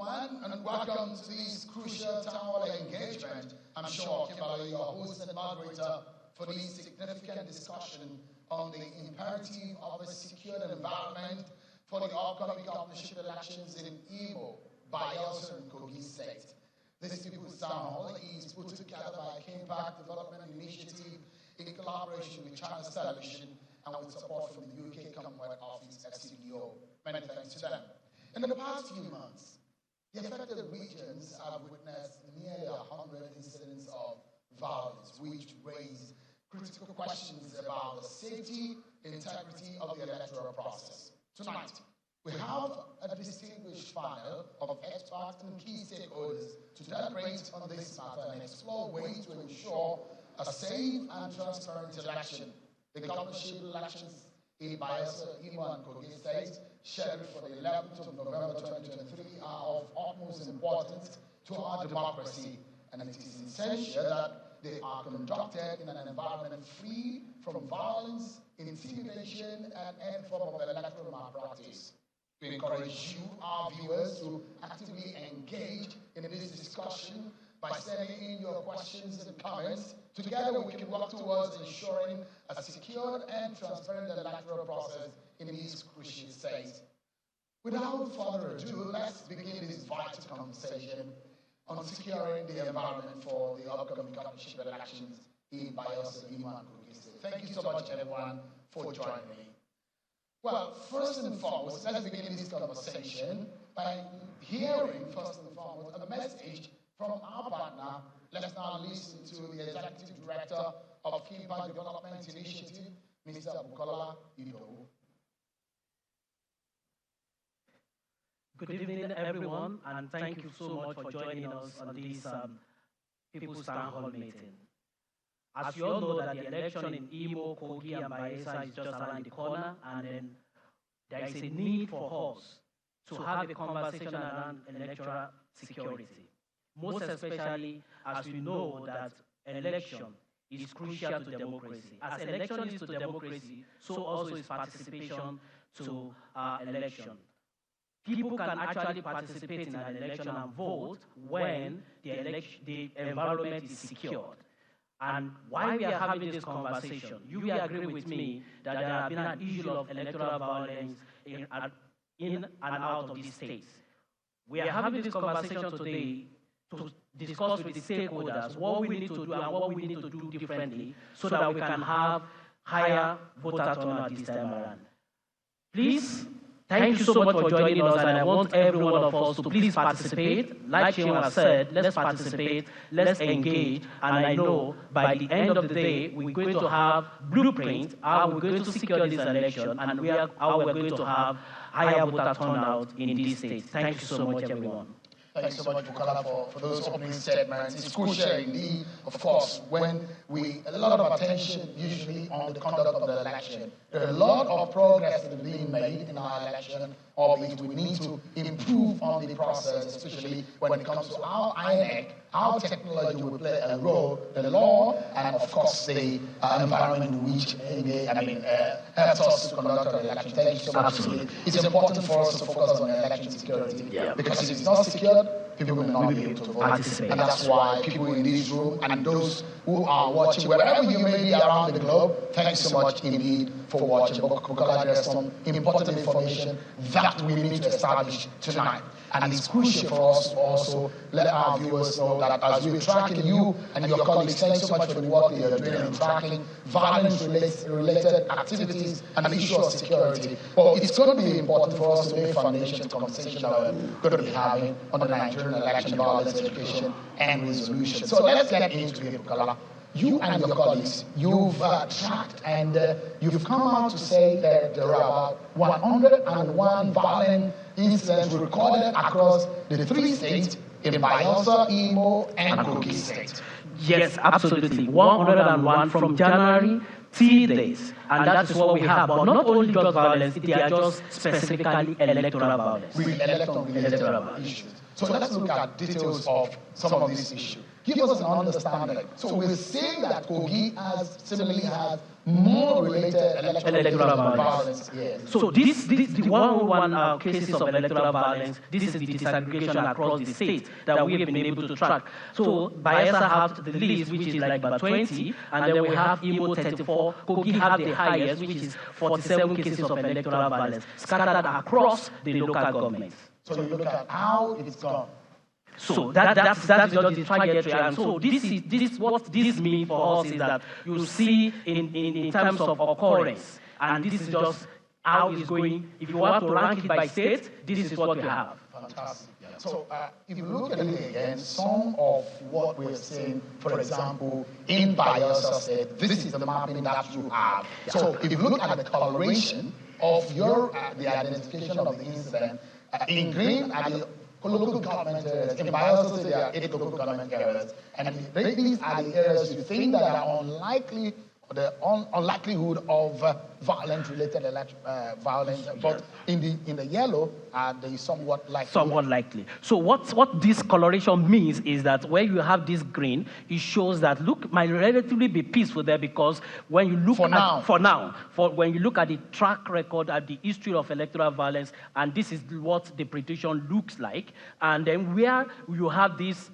gentlemen, and welcome to this crucial Townhall engagement. I'm sure, Kimberly, your host and moderator for this significant discussion on the imperative of a secured environment for the upcoming governorship elections in Imo, Bayelsa, and Kogi State. This People's Townhall is put together by Impact Development Initiative in collaboration with China's Television and with support from the UK Commonwealth Office FCDO. Many thanks to them. In the past few months, the affected regions have witnessed nearly 100 incidents of violence, which raise critical questions about the safety, integrity of the electoral process. Tonight, we have a distinguished panel of experts and key stakeholders to deliberate on this matter and explore ways to ensure a safe and transparent election. The governorship elections in Bayelsa, Imo, and Kogi State, scheduled for the 11th of November 2023, are of utmost importance to our democracy, and it is essential that they are conducted in an environment free from violence, intimidation, and any form of electoral malpractice. We encourage you, our viewers, to actively engage in this discussion by sending in your questions and comments. Together, we can work towards ensuring a secure and transparent electoral process in these crucial states. Without further ado, let's begin this vital conversation on securing the environment for the upcoming governorship elections in Bayelsa, Imo, and Kogi State. Thank you so much, everyone, for joining me. Well, first and foremost, let's begin this conversation by hearing, first and foremost, a message from our partner. Let's now listen to the Executive Director of Impact Development Initiative, Mr. Bukola Idowu. Good evening, everyone, and thank you so much for joining us on this People's Townhall meeting. As you all know, that the election in Imo, Kogi, and Bayelsa is just around the corner, and then there is a need for us to have a conversation around electoral security. Most especially as we know that election is crucial to democracy. As election is to democracy, so also is participation to election. People can actually participate in an election and vote when the environment is secured. And while we are having this conversation, you will agree with me that there has been an issue of electoral violence in and out of these states. We are having this conversation today to discuss with the stakeholders what we need to do and what we need to do differently so that we can have higher voter turnout this time around. Please, thank you so much for joining us, and I want every one of us to please participate. Like Chinua said, let's participate, let's engage, and I know by the end of the day, we're going to have blueprint, how we're going to secure this election, and how we're going to have higher voter turnout in these states. Thank you so much, everyone. Thank you so much, Bukola, for those opening statements. It's crucial indeed, of course, when a lot of attention usually on the conduct of the election. There are a lot of progress that is being made in our election, albeit we need to improve on the process, especially when it comes to our INEC, how technology will play a role, the law, and of course the environment in which helps us to conduct our election. Thank you so much. Absolutely. It's important for us to focus on election security, because if it's not secured, people will not be able to vote. And that's why people in this room and those who are watching, wherever you may be around the globe, thanks so much indeed for watching. Bukola, there's some important information that we need to establish tonight. And it's crucial for us to also let our viewers know that as we're tracking you and your colleagues, thanks so much for the work that you're doing in tracking violence-related activities and the issue of security. Well, it's going to be important for us to lay foundation to the conversation that we're going to be having on the Nigerian election violence education and resolution. So let's get into it, Bukola. You and your colleagues, you've tracked and you've come out to say that there are about 101 violent incidents recorded across the 3 states in Bayelsa, Imo, and Kogi State. Yes, absolutely. 101 from January till days. And that is what we have. But not only just violence, they are just specifically electoral violence. Electoral issues. So let's look at details of some of these issues. Give us an understanding. So we're saying that Kogi similarly has more related electoral violence. Yes. So the 101 cases of electoral violence, this is the disaggregation across the state that we have been able to track. So Bayelsa has the least, which is like about 20, and then we have Imo 34, Kogi have the highest, which is 47 cases of electoral violence scattered across the local governments. So you look at how it's gone. So that's just the trajectory. And so what this means for us is that you see in terms of occurrence, and this is just how it's going. If you want to rank it by state, this is what you have. Fantastic. Yeah. So if you look at it again, some of what we're seeing, for example, in Bayelsa State, this is the mapping that you have. So if you look at the coloration of the identification of the incident, in green are the local government areas. In Bayelsa State, there are 8 local government areas. And these are the areas you think that are unlikely, or the unlikelihood of violence-related violence. But in the yellow, they somewhat likely. Somewhat likely. So what this coloration means is that where you have this green, it shows that look might relatively be peaceful there, because when you look when you look at the track record, at the history of electoral violence, and this is what the prediction looks like, and then where you have this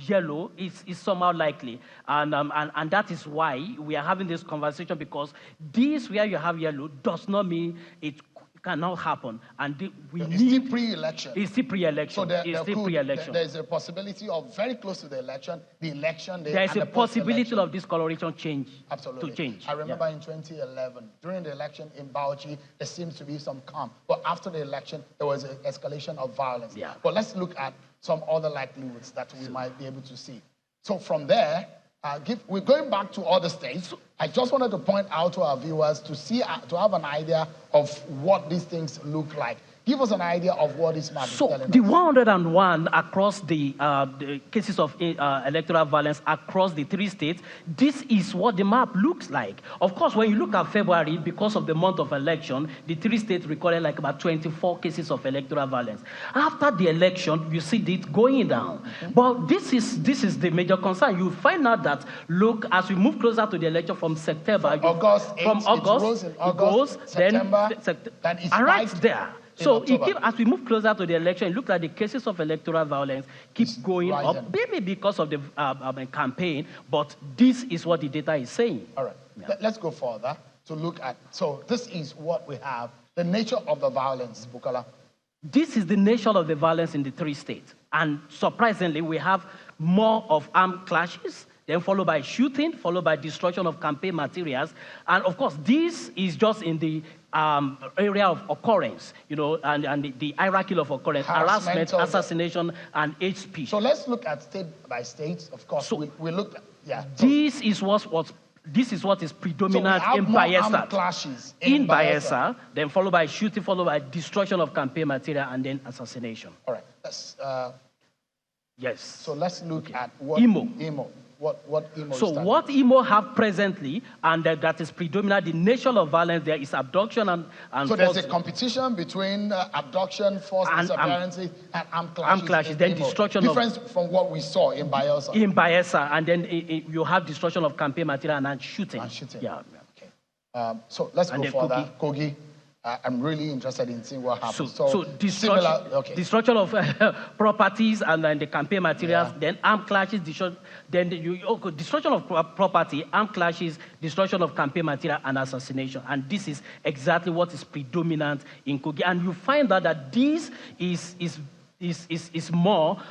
yellow is somehow likely, and that is why we are having this conversation, because this where you have yellow does not mean it cannot happen, and we need. It's still pre-election. It's still pre-election. So there's a possibility of very close to the election. There is a possibility of this coloration change. Absolutely. To change. I remember in 2011, during the election in Bauchi, there seems to be some calm, but after the election, there was an escalation of violence. Yeah. But let's look at some other likelihoods that we might be able to see. So from there, we're going back to other states. I just wanted to point out to our viewers to have an idea of what these things look like. Give us an idea of what this map is telling us. So the 101 across the cases of electoral violence across the 3 states, this is what the map looks like. Of course, when you look at February, because of the month of election, the 3 states recorded like about 24 cases of electoral violence. After the election, you see it going down. But this is the major concern. You find out that, look, as we move closer to the election from September, it goes in August, September, then it's right there. So as we move closer to the election, it looks like the cases of electoral violence keeps going up, maybe because of the campaign, but this is what the data is saying. All right. Yeah. Let's go further to look at, so this is what we have, the nature of the violence, Bukola. This is the nature of the violence in the 3 states. And surprisingly, we have more of armed clashes, then followed by shooting, followed by destruction of campaign materials. And of course, this is just in the area of occurrence, and the hierarchy of occurrence, harassment, assassination, and hate speech. So let's look at state by state. Of course, so we looked at, This is what is predominant in Bayelsa. Clashes in Bayelsa, then followed by shooting, followed by destruction of campaign material, and then assassination. All right. Let's, yes. So let's look at what Imo. What Imo So what Imo have presently, and that is predominant, the nature of violence there is abduction and so there's a competition between abduction, forced disappearances, and armed clashes. Armed clashes, then destruction difference from what we saw in Bayelsa. In Bayelsa, and then you have destruction of campaign material and shooting. Yeah. Okay. So let's go further. Kogi. I'm really interested in seeing what happens. So destruction of properties and then the campaign materials, then armed clashes, destruction of property, armed clashes, destruction of campaign material, and assassination. And this is exactly what is predominant in Kogi. And you find out that this is more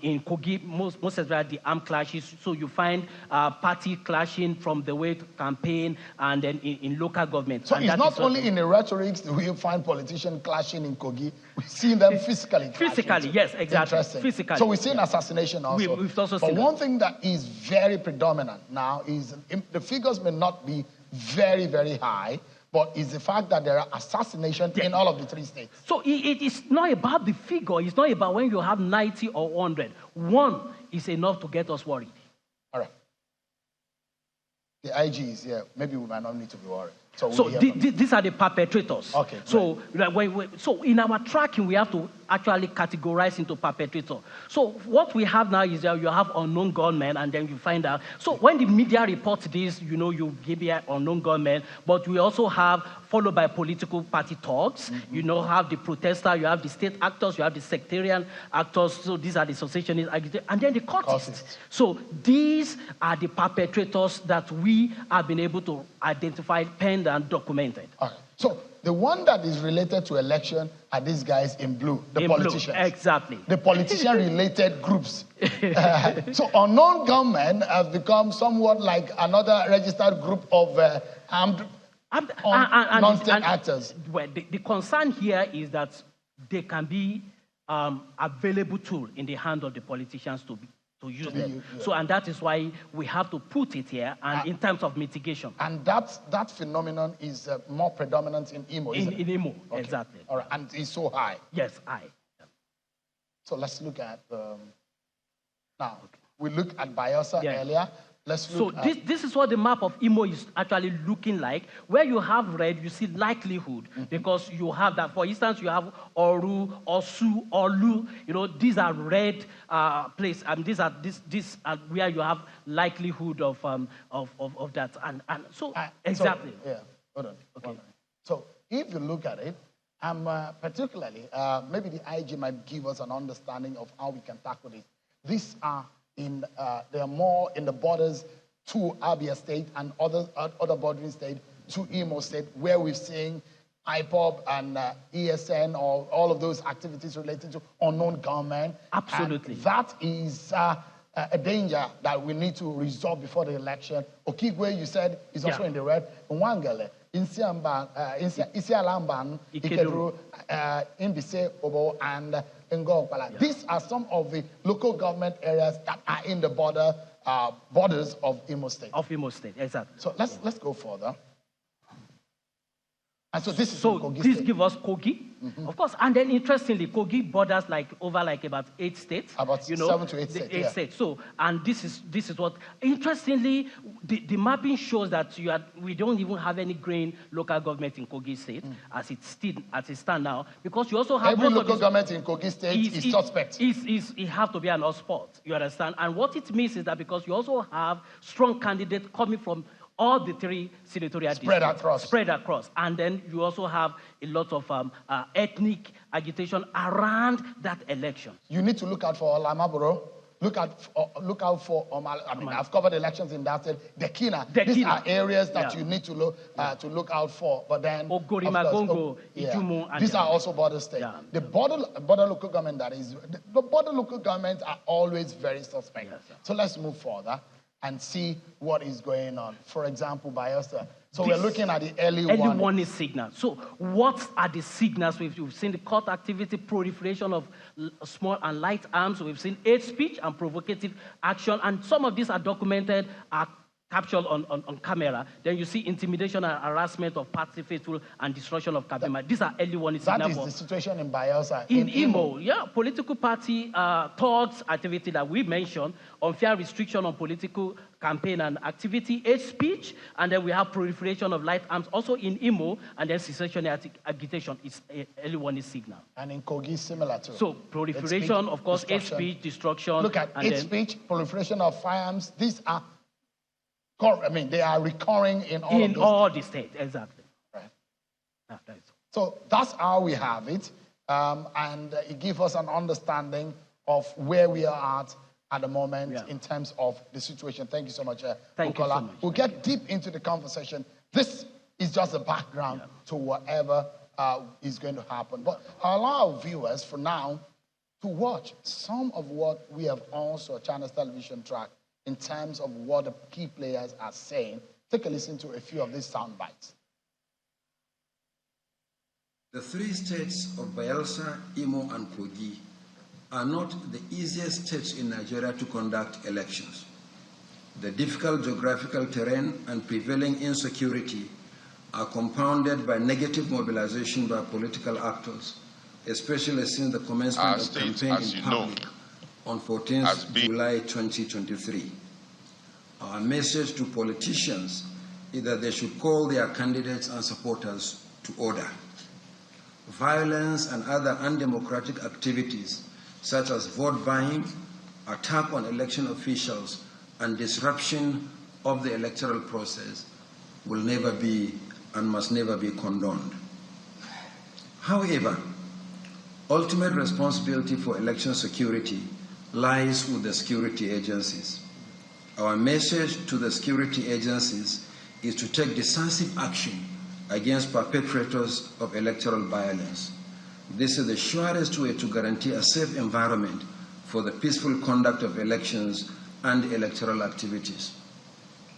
in Kogi, most especially the armed clashes. So you find party clashing from the way to campaign and then in local government. So it's not only in the rhetoric do we find politicians clashing in Kogi. We see them physically. Physically, yes, exactly. Interesting. Physically. So we see assassination also. We've also seen one thing that is very predominant now is the figures may not be very, very high, but it's the fact that there are assassinations in all of the 3 states. So it is not about the figure. It's not about when you have 90 or 100. One is enough to get us worried. All right. The IG is here. Maybe we might not need to be worried. So these are the perpetrators. Okay. So so in our tracking, we have to actually categorized into perpetrator. So what we have now is that you have unknown gunmen, and then you find out. So when the media reports this, you know, you give here unknown gunmen, but we also have followed by political party talks. You know, have the protester, you have the state actors, you have the sectarian actors. So these are the associationists, and then the cultists. So these are the perpetrators that we have been able to identify, penned, and documented. Okay. So the one that is related to election are these guys in blue, the politicians. Blue. Exactly. The politician-related groups. So unknown gunmen have become somewhat like another registered group of armed non-state actors. Well, the concern here is that they can be available tool in the hand of the politicians to use them. Yeah. So, and that is why we have to put it here, and in terms of mitigation. And that phenomenon is more predominant in Imo, isn't it? In Imo, okay. Exactly. All right, and it's so high. Yes, high. Yeah. So let's look at, now, we looked at Bayelsa earlier. Let's look at... this is what the map of Imo is actually looking like. Where you have red, you see likelihood, because you have that. For instance, you have Oru, Osu, Olu. You know, these are red places. These are where you have likelihood of that. And so exactly. So, yeah. Hold on. Okay. So if you look at it, particularly maybe the IG might give us an understanding of how we can tackle this. These are they are more in the borders to Abia State and other bordering states to Imo State, where we're seeing IPOB and ESN, or all of those activities related to unknown gunmen. Absolutely. And that is a danger that we need to resolve before the election. Okigwe, you said, is also in the red. Nwangele, Isialamban, Ikeduru, Imbise, Obo, and Ngokpala. These are some of the local government areas that are in the borders of Imo State. Of Imo State, exactly. So let's go further. And so this is Kogi State. Gives us Kogi, of course. And then interestingly, Kogi borders over about 8 states. About 7 to 8 states. 8 states. So, and this is what interestingly the mapping shows that we don't even have any grain local government in Kogi State as it stands now, because you also have every local government in Kogi State is suspect. It has to be an hotspot. You understand? And what it means is that because you also have strong candidates coming from all the 3 senatorial districts. Spread across. And then you also have a lot of ethnic agitation around that election. You need to look out for Olamaboro. Look out for I've covered elections in that state. Dekina. These are areas that you need to look out for. But then Ogorimagongo, Ijumu, these are also border states. Yeah. The border local government the border local governments are always very suspect. Yes, so let's move further and see what is going on. For example, Bayelsa. So we're looking at the early warning signal. So what are the signals? We've seen the court activity, proliferation of small and light arms. We've seen hate speech and provocative action. And some of these are documented, are captured on camera. Then you see intimidation and harassment of party faithful and destruction of Kabima. These are early warning signals. That is the situation in Bayelsa. In Imo, yeah. Political party talks, activity that we mentioned, unfair restriction on political campaign and activity, hate speech, and then we have proliferation of light arms also in Imo, and then secession agitation is early warning signal. And in Kogi, similar too. So proliferation, of course, hate speech, destruction. Look at hate speech, proliferation of firearms. These are, they are recurring in all the states, exactly. Right. So that's how we have it, and it gives us an understanding of where we are at the moment in terms of the situation. Thank you so much, Thank you so much. We'll get deep into the conversation. This is just a background to whatever is going to happen. But I'll allow viewers for now to watch some of what we have also Channels Television tracked in terms of what the key players are saying. Take a listen to a few of these sound bites. The 3 states of Bayelsa, Imo, and Kogi are not the easiest states in Nigeria to conduct elections. The difficult geographical terrain and prevailing insecurity are compounded by negative mobilization by political actors, especially since the commencement of campaign in public on 14th July 2023. Our message to politicians is that they should call their candidates and supporters to order. violence and other undemocratic activities such as vote buying, attack on election officials, and disruption of the electoral process will never be and must never be condoned. However, ultimate responsibility for election security lies with the security agencies. Our message to the security agencies is to take decisive action against perpetrators of electoral violence. This is the surest way to guarantee a safe environment for the peaceful conduct of elections and electoral activities.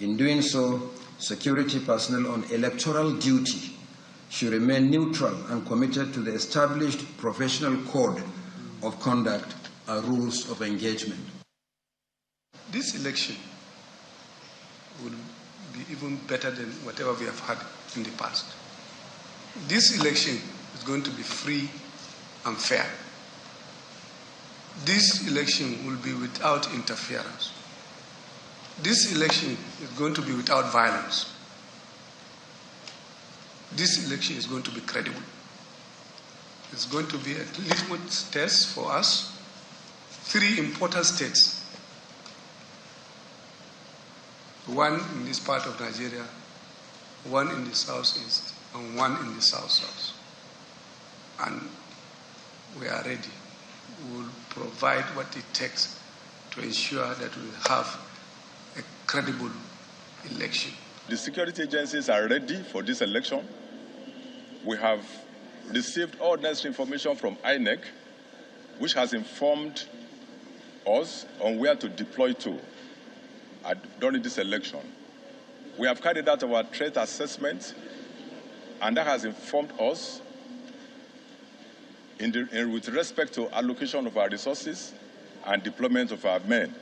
In doing so, security personnel on electoral duty should remain neutral and committed to the established professional code of conduct and rules of engagement. This election will be even better than whatever we have had in the past. This election is going to be free and fair. This election will be without interference. This election is going to be without violence. This election is going to be credible. It's going to be a litmus test for us. 3 important states. One in this part of Nigeria, one in the southeast, and one in the south-south. And we are ready. We will provide what it takes to ensure that we have a credible election. The security agencies are ready for this election. We have received all necessary information from INEC, which has informed us on where to deploy to during this election. We have carried out our threat assessment, and that has informed us with respect to allocation of our resources and deployment of our men.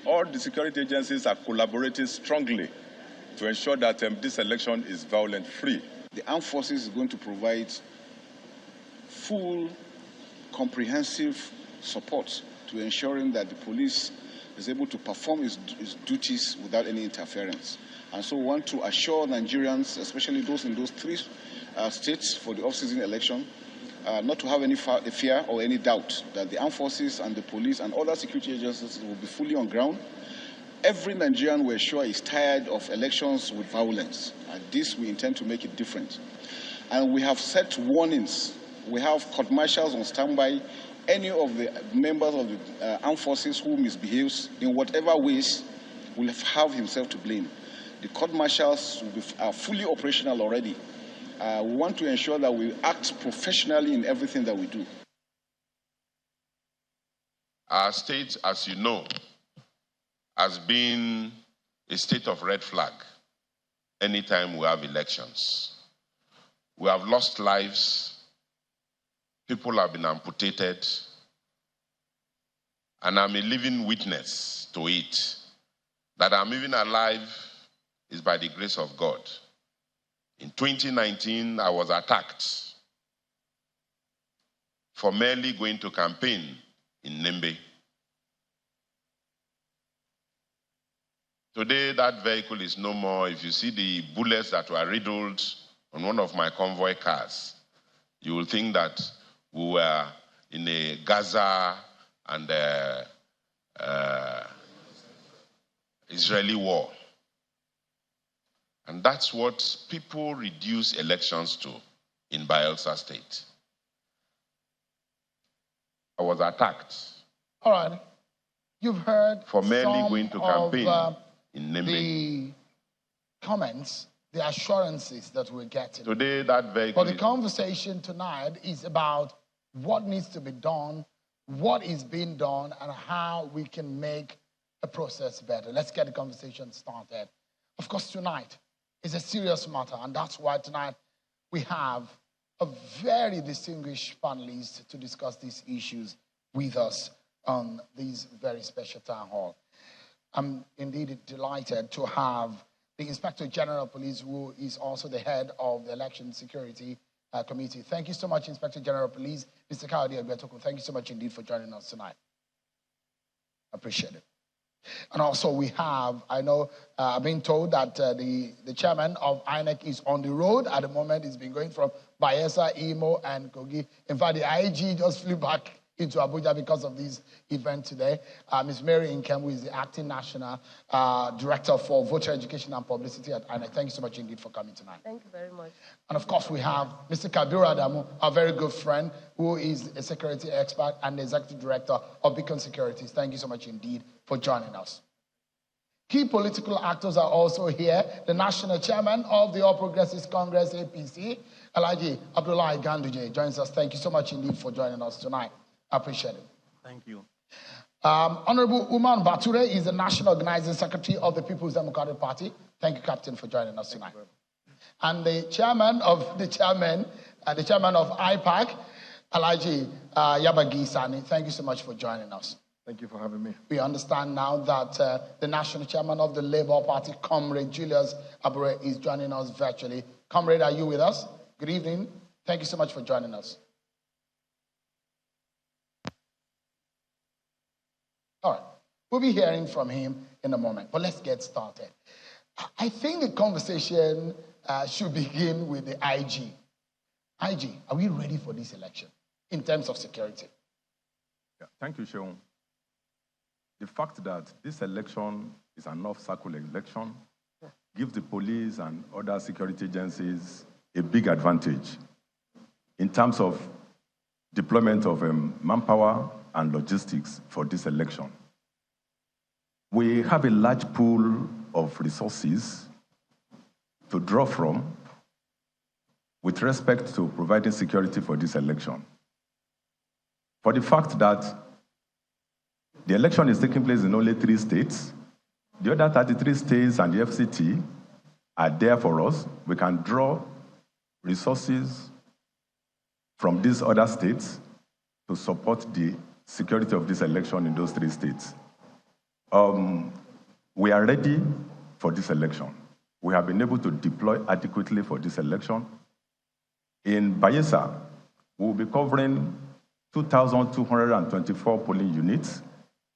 All the security agencies are collaborating strongly to ensure that this election is violence-free. The armed forces is going to provide full, comprehensive support to ensuring that the police is able to perform its duties without any interference. And so we want to assure Nigerians, especially those in those 3 states for the off-season election, not to have any fear or any doubt that the armed forces and the police and other security agencies will be fully on ground. Every Nigerian, we're sure, is tired of elections with violence. And this, we intend to make it different. And we have set warnings. We have court martials on standby. Any of the members of the armed forces who misbehaves in whatever ways will have himself to blame. The court martials are fully operational already. We want to ensure that we act professionally in everything that we do. Our state, as you know, has been a state of red flag anytime we have elections. We have lost lives, people have been amputated, and I'm a living witness to it. That I'm even alive is by the grace of God. In 2019, I was attacked for merely going to campaign in Nembe. Today, that vehicle is no more. If you see the bullets that were riddled on one of my convoy cars, you will think that we were in a Gaza and Israeli war. And that's what people reduce elections to in Bayelsa State. I was attacked. All right. You've heard for merely going to campaign in Nembe. The comments, the assurances that we're getting. Today, that vehicle. But the conversation tonight is about what needs to be done, what is being done, and how we can make a process better. Let's get the conversation started. Of course, tonight is a serious matter, and that's why tonight we have a very distinguished panelist to discuss these issues with us on this very special town hall. I'm indeed delighted to have the Inspector General of Police, who is also the head of the Election Security Committee. Thank you so much, Inspector General of Police, Mr. Kayode Egbetokun. Thank you so much indeed for joining us tonight. Appreciate it. And also we have, I know, I've been told that the chairman of INEC is on the road at the moment. He's been going from Bayelsa, Imo, and Kogi. In fact, the IG just flew back into Abuja because of this event today. Ms. Mary Inkem, who is the Acting National Director for Voter Education and Publicity at INEC. Thank you so much indeed for coming tonight. Thank you very much. And of course, we have Mr. Kabiru Adamu, our very good friend, who is a security expert and the Executive Director of Beacon Securities. Thank you so much indeed for joining us. Key political actors are also here. The National Chairman of the All Progressives Congress, APC, Alhaji Abdullahi Ganduje, joins us. Thank you so much indeed for joining us tonight. I appreciate it. Thank you. Honorable Umar Bature is the National Organizing Secretary of the People's Democratic Party. Thank you, Captain, for joining us tonight. And the chairman of IPAC, Alhaji Yabagi Sani. Thank you so much for joining us. Thank you for having me. We understand now that the National Chairman of the Labour Party, Comrade Julius Abure, is joining us virtually. Comrade, are you with us? Good evening. Thank you so much for joining us. All right, we'll be hearing from him in a moment, but let's get started. I think the conversation should begin with the IG. IG, are we ready for this election in terms of security? Yeah, thank you, Seun. The fact that this election is an off-cycle election gives the police and other security agencies a big advantage in terms of deployment of manpower and logistics for this election. We have a large pool of resources to draw from with respect to providing security for this election. For the fact that the election is taking place in only 3 states, the other 33 states and the FCT are there for us. We can draw resources from these other states to support the security of this election in those 3 states. We are ready for this election. We have been able to deploy adequately for this election. In Bayelsa, we will be covering 2,224 polling units,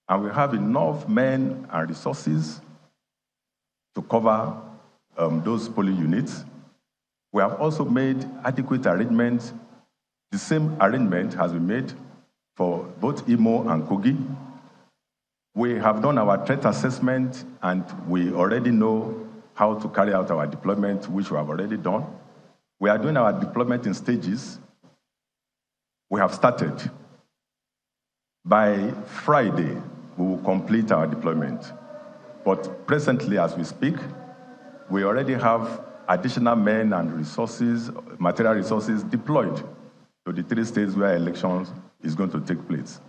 and we have enough men and resources to cover those polling units. We have also made adequate arrangements. The same arrangement has been made for both Imo and Kogi. We have done our threat assessment, and we already know how to carry out our deployment, which we have already done. We are doing our deployment in stages. We have started. By Friday, we will complete our deployment. But presently, as we speak, we already have additional men and resources, material resources deployed to the 3 states where elections is going to take place.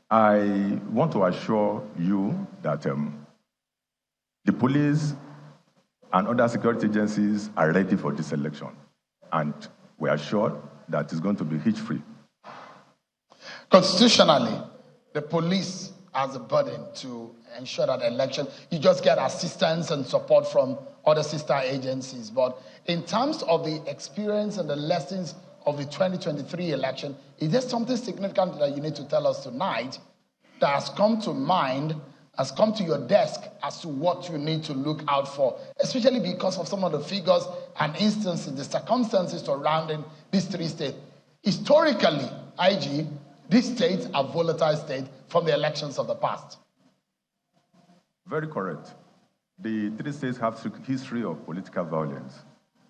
I want to assure you that the police and other security agencies are ready for this election, and we are sure that it's going to be hitch-free. Constitutionally, the police has a burden to ensure that election, you just get assistance and support from other sister agencies. But in terms of the experience and the lessons of the 2023 election, is there something significant that you need to tell us tonight that has come to mind, has come to your desk as to what you need to look out for, especially because of some of the figures and instances, the circumstances surrounding these 3 states? Historically, IG, these states are volatile states from the elections of the past. Very correct. The 3 states have a history of political violence,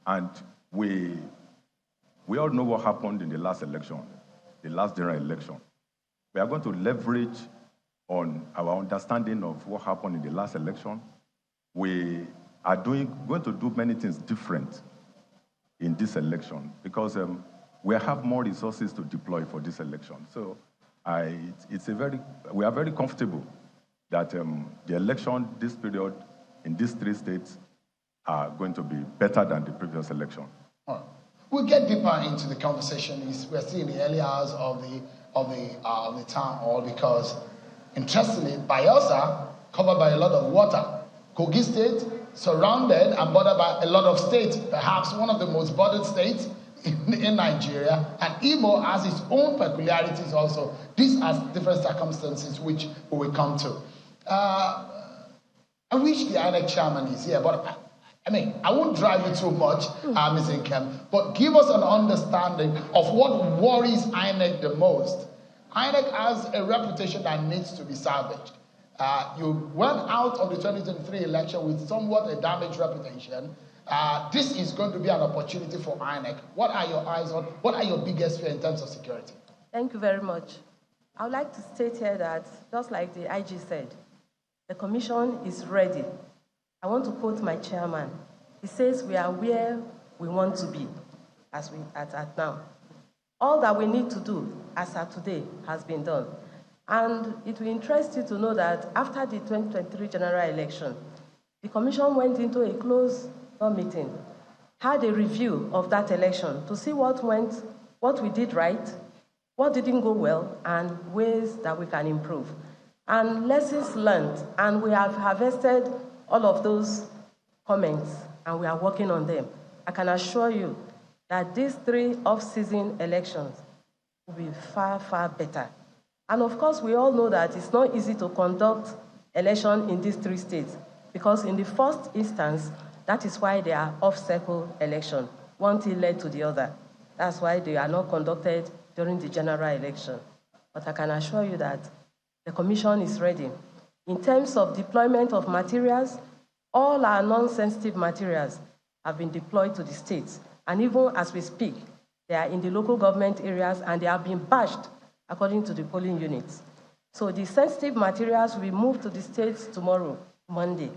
and we all know what happened in the last election, the last general election. We are going to leverage on our understanding of what happened in the last election. We are going to do many things different in this election because we have more resources to deploy for this election. So we are very comfortable that the election this period in these 3 states are going to be better than the previous election. All right. We'll get deeper into the conversation. We're still in the early hours of the town hall because, interestingly, Bayelsa covered by a lot of water. Kogi State surrounded and bordered by a lot of states, perhaps one of the most bordered states in Nigeria, and Imo has its own peculiarities also. These are different circumstances which we will come to. I wish the INEC chairman is here, but I mean, I won't drive you too much, Ms. Nkem, but give us an understanding of what worries INEC the most. INEC has a reputation that needs to be salvaged. You went out of the 2023 election with somewhat a damaged reputation. This is going to be an opportunity for INEC. What are your eyes on? What are your biggest fears in terms of security? Thank you very much. I would like to state here that, just like the IG said, the Commission is ready. I want to quote my chairman. He says we are where we want to be as we at now. All that we need to do as of today has been done. And it will interest you to know that after the 2023 general election, the Commission went into a closed-door meeting, had a review of that election to see what we did right, what didn't go well, and ways that we can improve. And lessons learned, and we have harvested all of those comments, and we are working on them. I can assure you that these 3 off-season elections will be far, far better. And of course, we all know that it's not easy to conduct election in these 3 states, because in the first instance, that is why they are off-cycle election. One thing led to the other. That's why they are not conducted during the general election. But I can assure you that the Commission is ready. In terms of deployment of materials, all our non-sensitive materials have been deployed to the states. And even as we speak, they are in the local government areas and they have been batched according to the polling units. So the sensitive materials will be moved to the states tomorrow, Monday.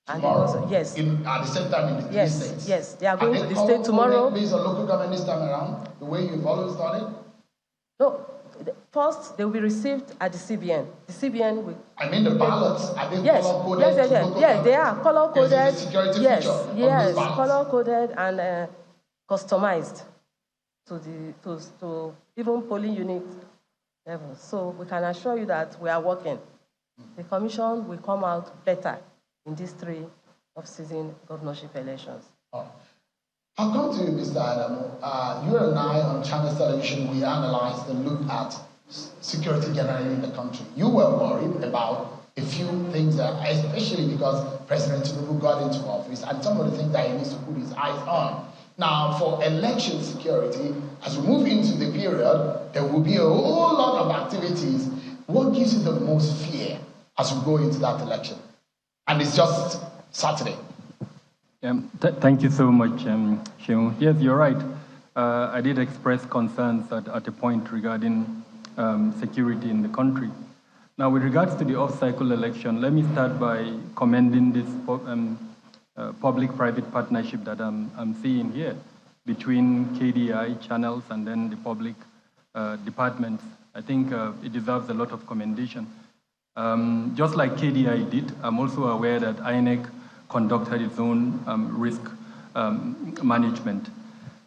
Tomorrow? And yes. At the same time in the 3 states? Yes, they are going to the state tomorrow. Based on local government this time around, the way you've always done it? No, first they will be received at the CBN. The CBN will... I mean the ballots, are they color-coded? Yes, they are color-coded. Yes, security feature yes, color-coded and customized to even polling unit level. So we can assure you that we are working. The Commission will come out better in these 3 off-season governorship elections. Oh. I'll come to you, Mr. Adamu. You and I on Channels Television, we analyzed and looked at security generally in the country. You were worried about a few things, especially because President Tinubu got into office and some of the things that he needs to put his eyes on. Now, for election security, as we move into the period, there will be a whole lot of activities. What gives you the most fear as we go into that election? And it's just Saturday. Thank you so much, Sheung. Yes, you're right. I did express concerns at a point regarding security in the country. Now, with regards to the off-cycle election, let me start by commending this public-private partnership that I'm seeing here between KDI, channels, and then the public departments. I think it deserves a lot of commendation. Just like KDI did, I'm also aware that INEC conducted its own risk management.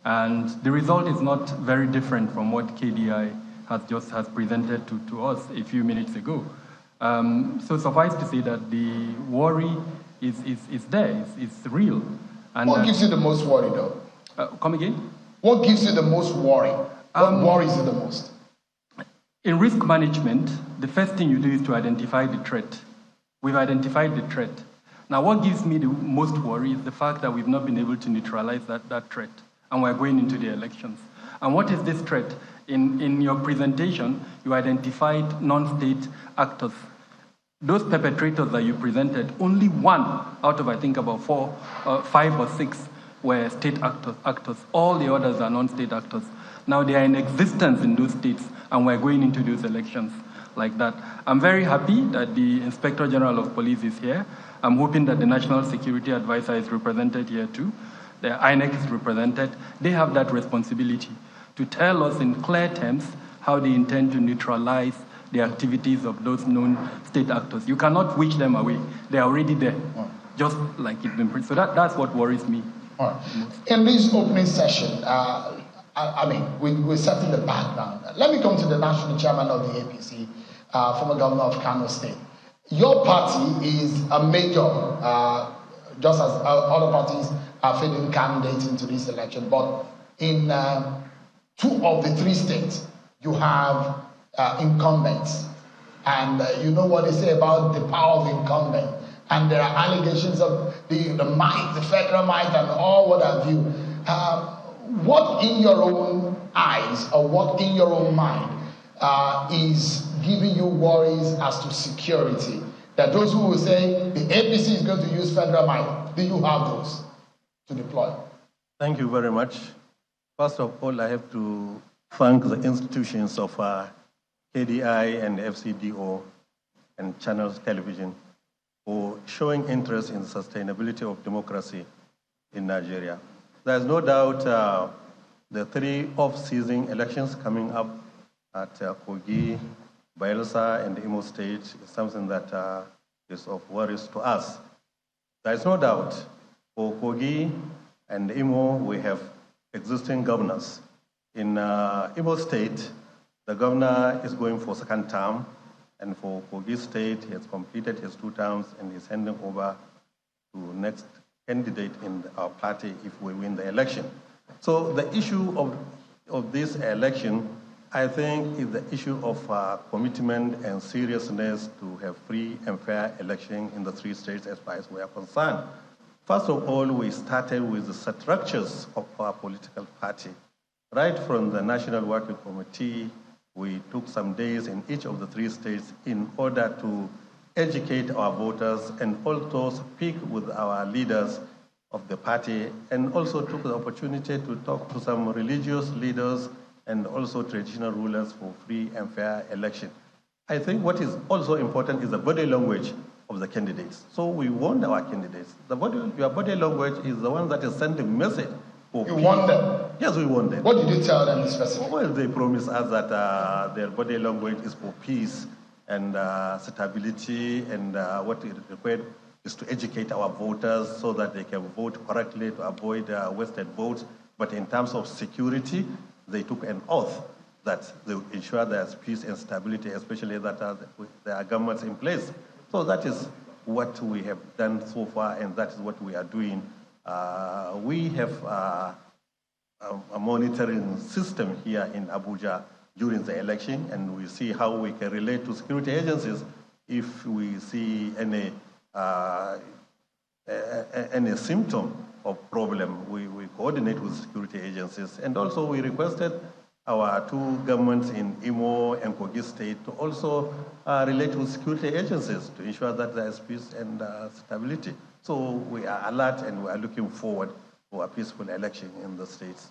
And the result is not very different from what KDI has presented to us a few minutes ago. So suffice to say that the worry is there, it's real. And what gives you the most worry though? Come again? What gives you the most worry? What worries you the most? In risk management, the first thing you do is to identify the threat. We've identified the threat. Now, what gives me the most worry is the fact that we've not been able to neutralize that threat, and we're going into the elections. And what is this threat? In your presentation, you identified non-state actors. Those perpetrators that you presented, only 1 out of, I think, about 5 or 6 were state actors. All the others are non-state actors. Now, they are in existence in those states, and we're going into those elections like that. I'm very happy that the Inspector General of Police is here. I'm hoping that the National Security Advisor is represented here too. The INEC is represented. They have that responsibility to tell us in clear terms how they intend to neutralize the activities of those known state actors. You cannot wish them away. They're already there, just like it's been. So that's what worries me. All right. In this opening session, we're setting the background. Let me come to the national chairman of the APC, former governor of Kano State. Your party is a major, just as other parties are fielding candidates into this election. But in 2 of the 3 states, you have incumbents. And you know what they say about the power of incumbent. and there are allegations of the might, the federal might, and all what have you. What in your own eyes, or what in your own mind, is giving you worries as to security? That those who will say the APC is going to use federal might, do you have those to deploy? Thank you very much. First of all, I have to thank the institutions of KDI and FCDO and Channels Television for showing interest in the sustainability of democracy in Nigeria. There's no doubt the 3 off-season elections coming up at Kogi, Bayelsa, and Imo State is something that is of worries to us. There is no doubt for Kogi and Imo, we have existing governors. In Imo State, the governor is going for 2nd term, and for Kogi State, he has completed his 2 terms and is handing over to next candidate in our party if we win the election. So the issue of this election, I think, is the issue of commitment and seriousness to have free and fair election in the 3 states as far as we are concerned. First of all, we started with the structures of our political party. Right from the National Working Committee, we took some days in each of the 3 states in order to educate our voters and also speak with our leaders of the party, and also took the opportunity to talk to some religious leaders and also traditional rulers for free and fair election. I think what is also important is the body language of the candidates. So we warned our candidates. Your body language is the one that is sending message. You warned them? Yes, we warned them. What did you tell them specifically? Well, they promised us that their body language is for peace and stability, and what is required is to educate our voters so that they can vote correctly to avoid wasted votes. But in terms of security, they took an oath that they would ensure there's peace and stability, especially that there are governments in place. So that is what we have done so far, and that is what we are doing. We have a monitoring system here in Abuja during the election, and we see how we can relate to security agencies if we see any symptom of problem. We coordinate with security agencies, and also we requested our 2 governments in Imo and Kogi State to also relate with security agencies to ensure that there is peace and stability. So we are alert and we are looking forward for a peaceful election in the states.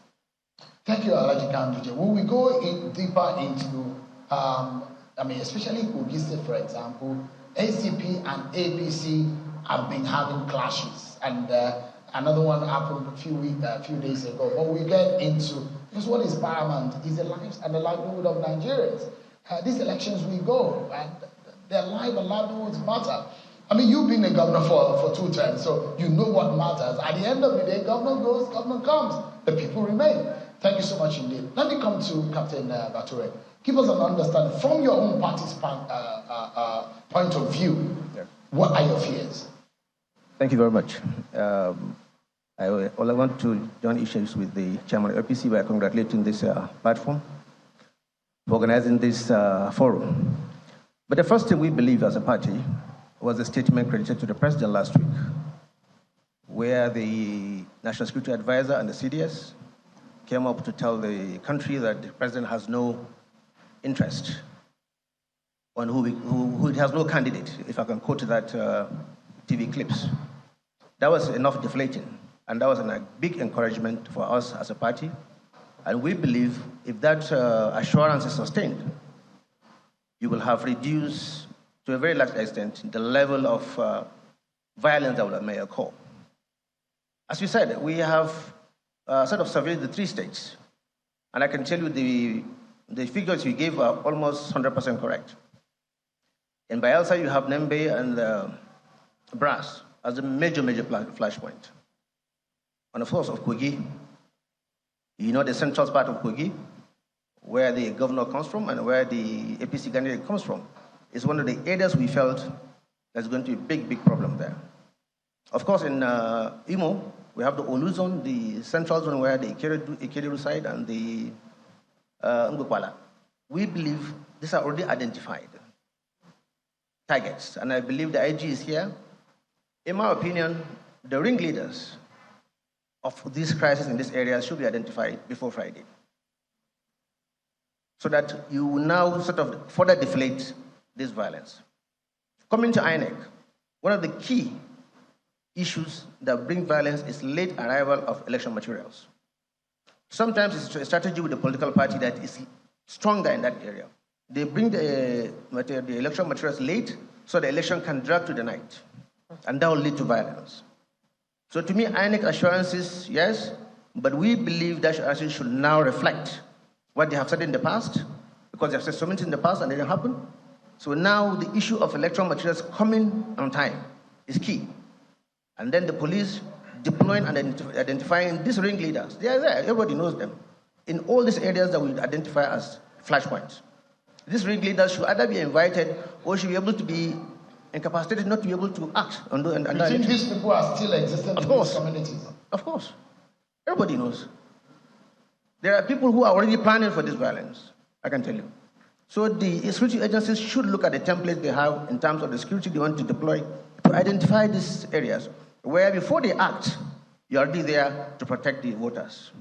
Thank you, Alhaji Kanduje. When we go deeper into, especially Kogi State, for example, ACP and APC have been having clashes, and another one happened a few days ago. But we get into, because what is paramount is the lives and the livelihood of Nigerians. These elections we go, and their life and livelihoods matter. You've been a governor for 2 terms, so you know what matters. At the end of the day, governor goes, governor comes. The people remain. Thank you so much indeed. Let me come to Captain Bature. Give us an understanding from your own party's point of view. Yeah. What are your fears? Thank you very much. I want to join issues with the chairman of APC by congratulating this platform for organizing this forum. But the first thing we believe as a party was a statement credited to the president last week, where the National Security Advisor and the CDS came up to tell the country that the president has no interest on who has no candidate, if I can quote that TV clips. That was enough deflating, and that was a big encouragement for us as a party. And we believe if that assurance is sustained, you will have reduced, to a very large extent, the level of violence that may occur. As you said, we have sort of surveyed the 3 states, and I can tell you the figures you gave are almost 100% correct. In Bayelsa, you have Nembe and Brass as a major flashpoint. And of course, of Kogi, you know the central part of Kogi, where the governor comes from and where the APC candidate comes from, is one of the areas we felt there's going to be a big problem there. Of course, in Imo, we have the Olu zone, the central zone where the Ikeredu reside, and the Ngukwala. We believe these are already identified targets, and I believe the IG is here In my opinion, the ringleaders of this crisis in this area should be identified before Friday, so that you will now sort of further deflate this violence. Coming to INEC, one of the key issues that bring violence is late arrival of election materials. Sometimes it's a strategy with the political party that is stronger in that area. They bring the election materials late so the election can drag to the night, and that will lead to violence. So to me, INEC assurances, yes, but we believe that assurances should now reflect what they have said in the past, because they have said so much in the past and it didn't happen. So now the issue of electoral materials coming on time is key. And then the police deploying and identifying these ringleaders. They are there, everybody knows them. In all these areas that we identify as flashpoints. These ringleaders should either be invited or should be able to be incapacitated not to be able to act. You think these people are still existing in these communities? Of course. Everybody knows. There are people who are already planning for this violence, I can tell you. So the security agencies should look at the templates they have in terms of the security they want to deploy to identify these areas where before they act, you're already there to protect the voters.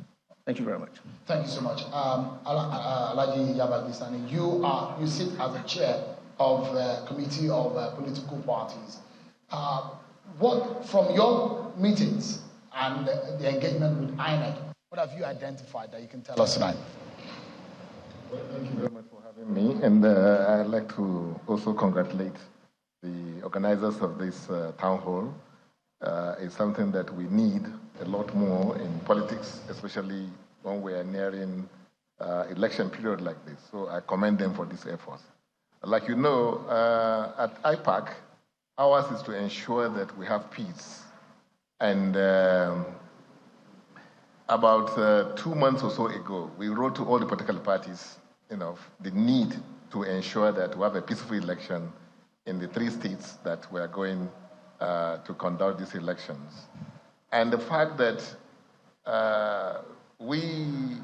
Thank you very much. Thank you so much. Alhaji Yabagisani, you sit as the chair of the Committee of Political Parties. What, from your meetings and the engagement with INEC, what have you identified that you can tell us tonight? Well, thank you very much for having me, and I'd like to also congratulate the organizers of this town hall. It's something that we need a lot more in politics, especially when we are nearing election period like this. So I commend them for this effort. Like you know, at IPAC, ours is to ensure that we have peace. And about 2 months or so ago, we wrote to all the political parties, the need to ensure that we have a peaceful election in the 3 states that we are going to conduct these elections. And the fact that we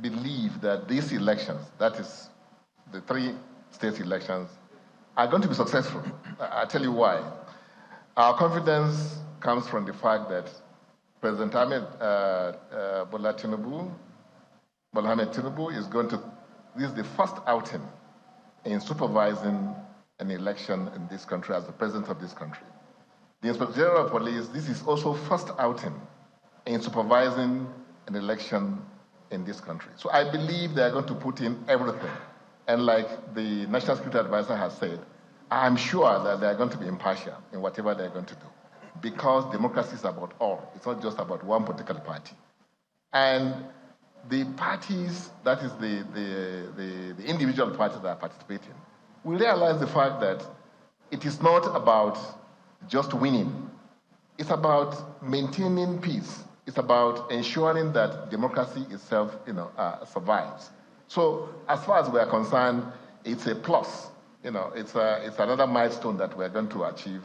believe that these elections, that is the 3 state elections, are going to be successful. I'll tell you why. Our confidence comes from the fact that President Ahmed Bola Tinubu is going to, this is the first outing in supervising an election in this country as the president of this country. The Inspector General of Police, this is also first outing in supervising an election in this country. So I believe they are going to put in everything. And like the National Security Advisor has said, I'm sure that they are going to be impartial in whatever they're going to do, because democracy is about all. It's not just about one political party. And the parties, that is the individual parties that are participating, we realize the fact that it is not about just winning. It's about maintaining peace. It's about ensuring that democracy itself, survives. So as far as we are concerned, it's a plus. It's another milestone that we're going to achieve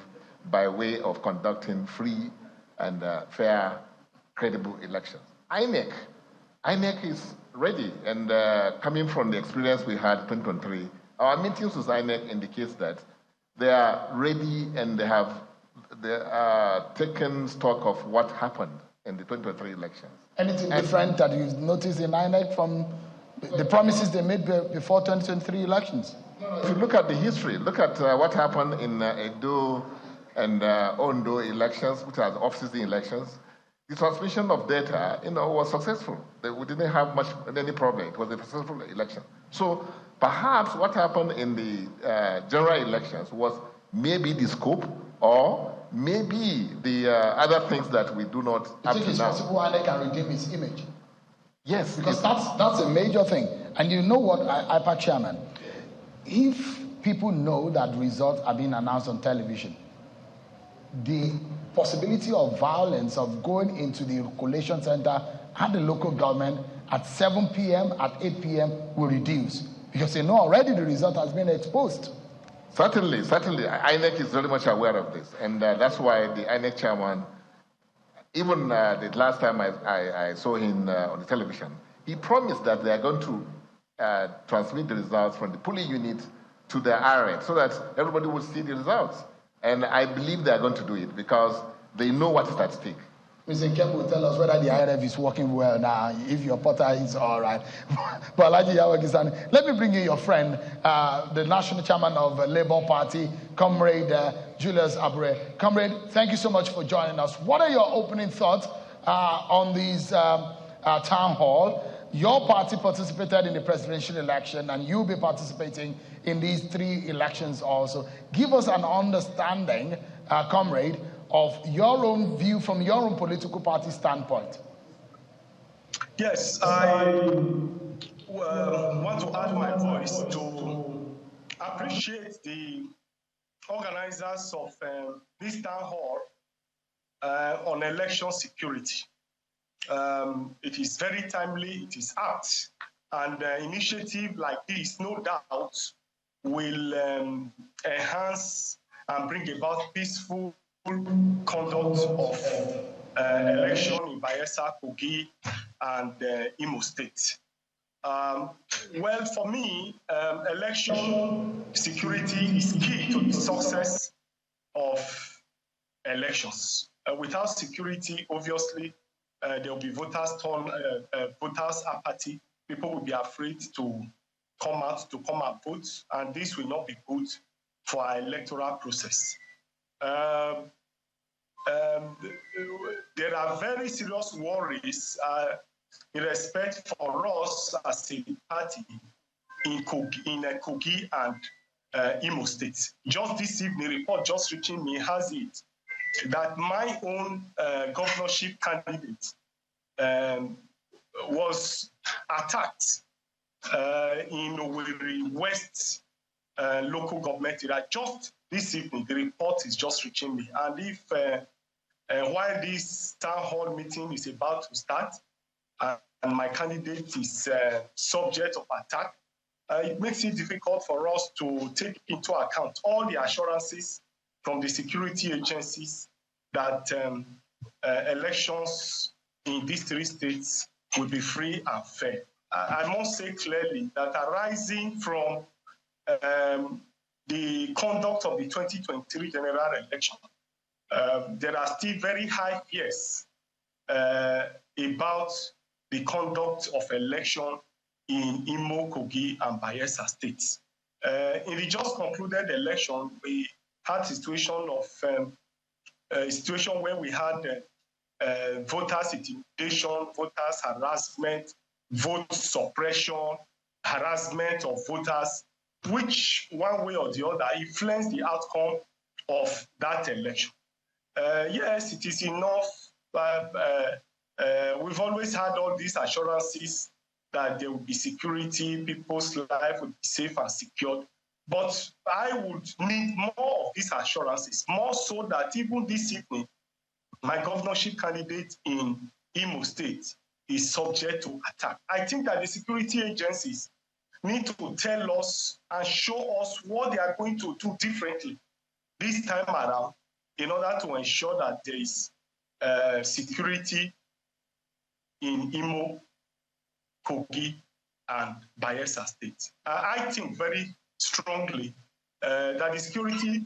by way of conducting free and fair, credible elections. INEC is ready, and coming from the experience we had in 2023, our meetings with INEC indicates that they are ready and they are taken stock of what happened in the 2023 elections. Anything different that you noticed in INEC from the promises they made before 2023 elections? If you look at the history, look at what happened in Edo and Ondo elections, which are off-season elections. The transmission of data, was successful. We didn't have any problem. It was a successful election. So perhaps what happened in the general elections was maybe the scope, or maybe the other things that we do not have to now. You think it's possible INEC can redeem its image? Yes. Because that's a major thing. And you know what, IPAC chairman, if people know that results are being announced on television, the possibility of violence, of going into the collation center at the local government at 7 p.m., at 8 p.m. will reduce. Because they know already the result has been exposed. Certainly. INEC is very much aware of this. And that's why the INEC chairman, even the last time I saw him on the television, he promised that they are going to transmit the results from the polling unit to the IREC so that everybody will see the results. And I believe they are going to do it because they know what is at stake. Mr. Kemp will tell us whether the IRF is working well now, if your portal is all right. But let me bring you your friend, the national chairman of Labour Party, Comrade Julius Abure. Comrade, thank you so much for joining us. What are your opening thoughts on these town hall? Your party participated in the presidential election, and you'll be participating in these 3 elections also. Give us an understanding, comrade, of your own view from your own political party standpoint. Yes, I want to add my voice to appreciate the organizers of this town hall on election security. It is very timely, it is apt, and initiative like this, no doubt, will enhance and bring about peaceful conduct of election in Bayelsa, Kogi, and Imo State. Well, for me, election security is key to the success of elections. Without security, obviously, there will be voters' apathy. People will be afraid to come out to come and vote, and this will not be good for our electoral process. There are very serious worries in respect for us as a party in Kogi and Imo State. Just this evening, report just reaching me has it that my own governorship candidate was attacked in Owerri West local government area. Just this evening, the report is just reaching me. And if while this town hall meeting is about to start, and my candidate is subject of attack, it makes it difficult for us to take into account all the assurances from the security agencies that elections in these 3 states will be free and fair. I must say clearly that arising from the conduct of the 2023 general election, there are still very high fears about the conduct of election in Imo, Kogi, and Bayelsa states. In the just concluded election, we had a situation where we had voters intimidation, voters harassment, vote suppression, harassment of voters, which one way or the other influenced the outcome of that election. Yes, it is enough. We've always had all these assurances that there will be security, people's life will be safe and secured. But I would need more of these assurances, more so that even this evening, my governorship candidate in Imo State is subject to attack. I think that the security agencies need to tell us and show us what they are going to do differently this time around in order to ensure that there is security in Imo, Kogi, and Bayelsa states. I think very strongly that the security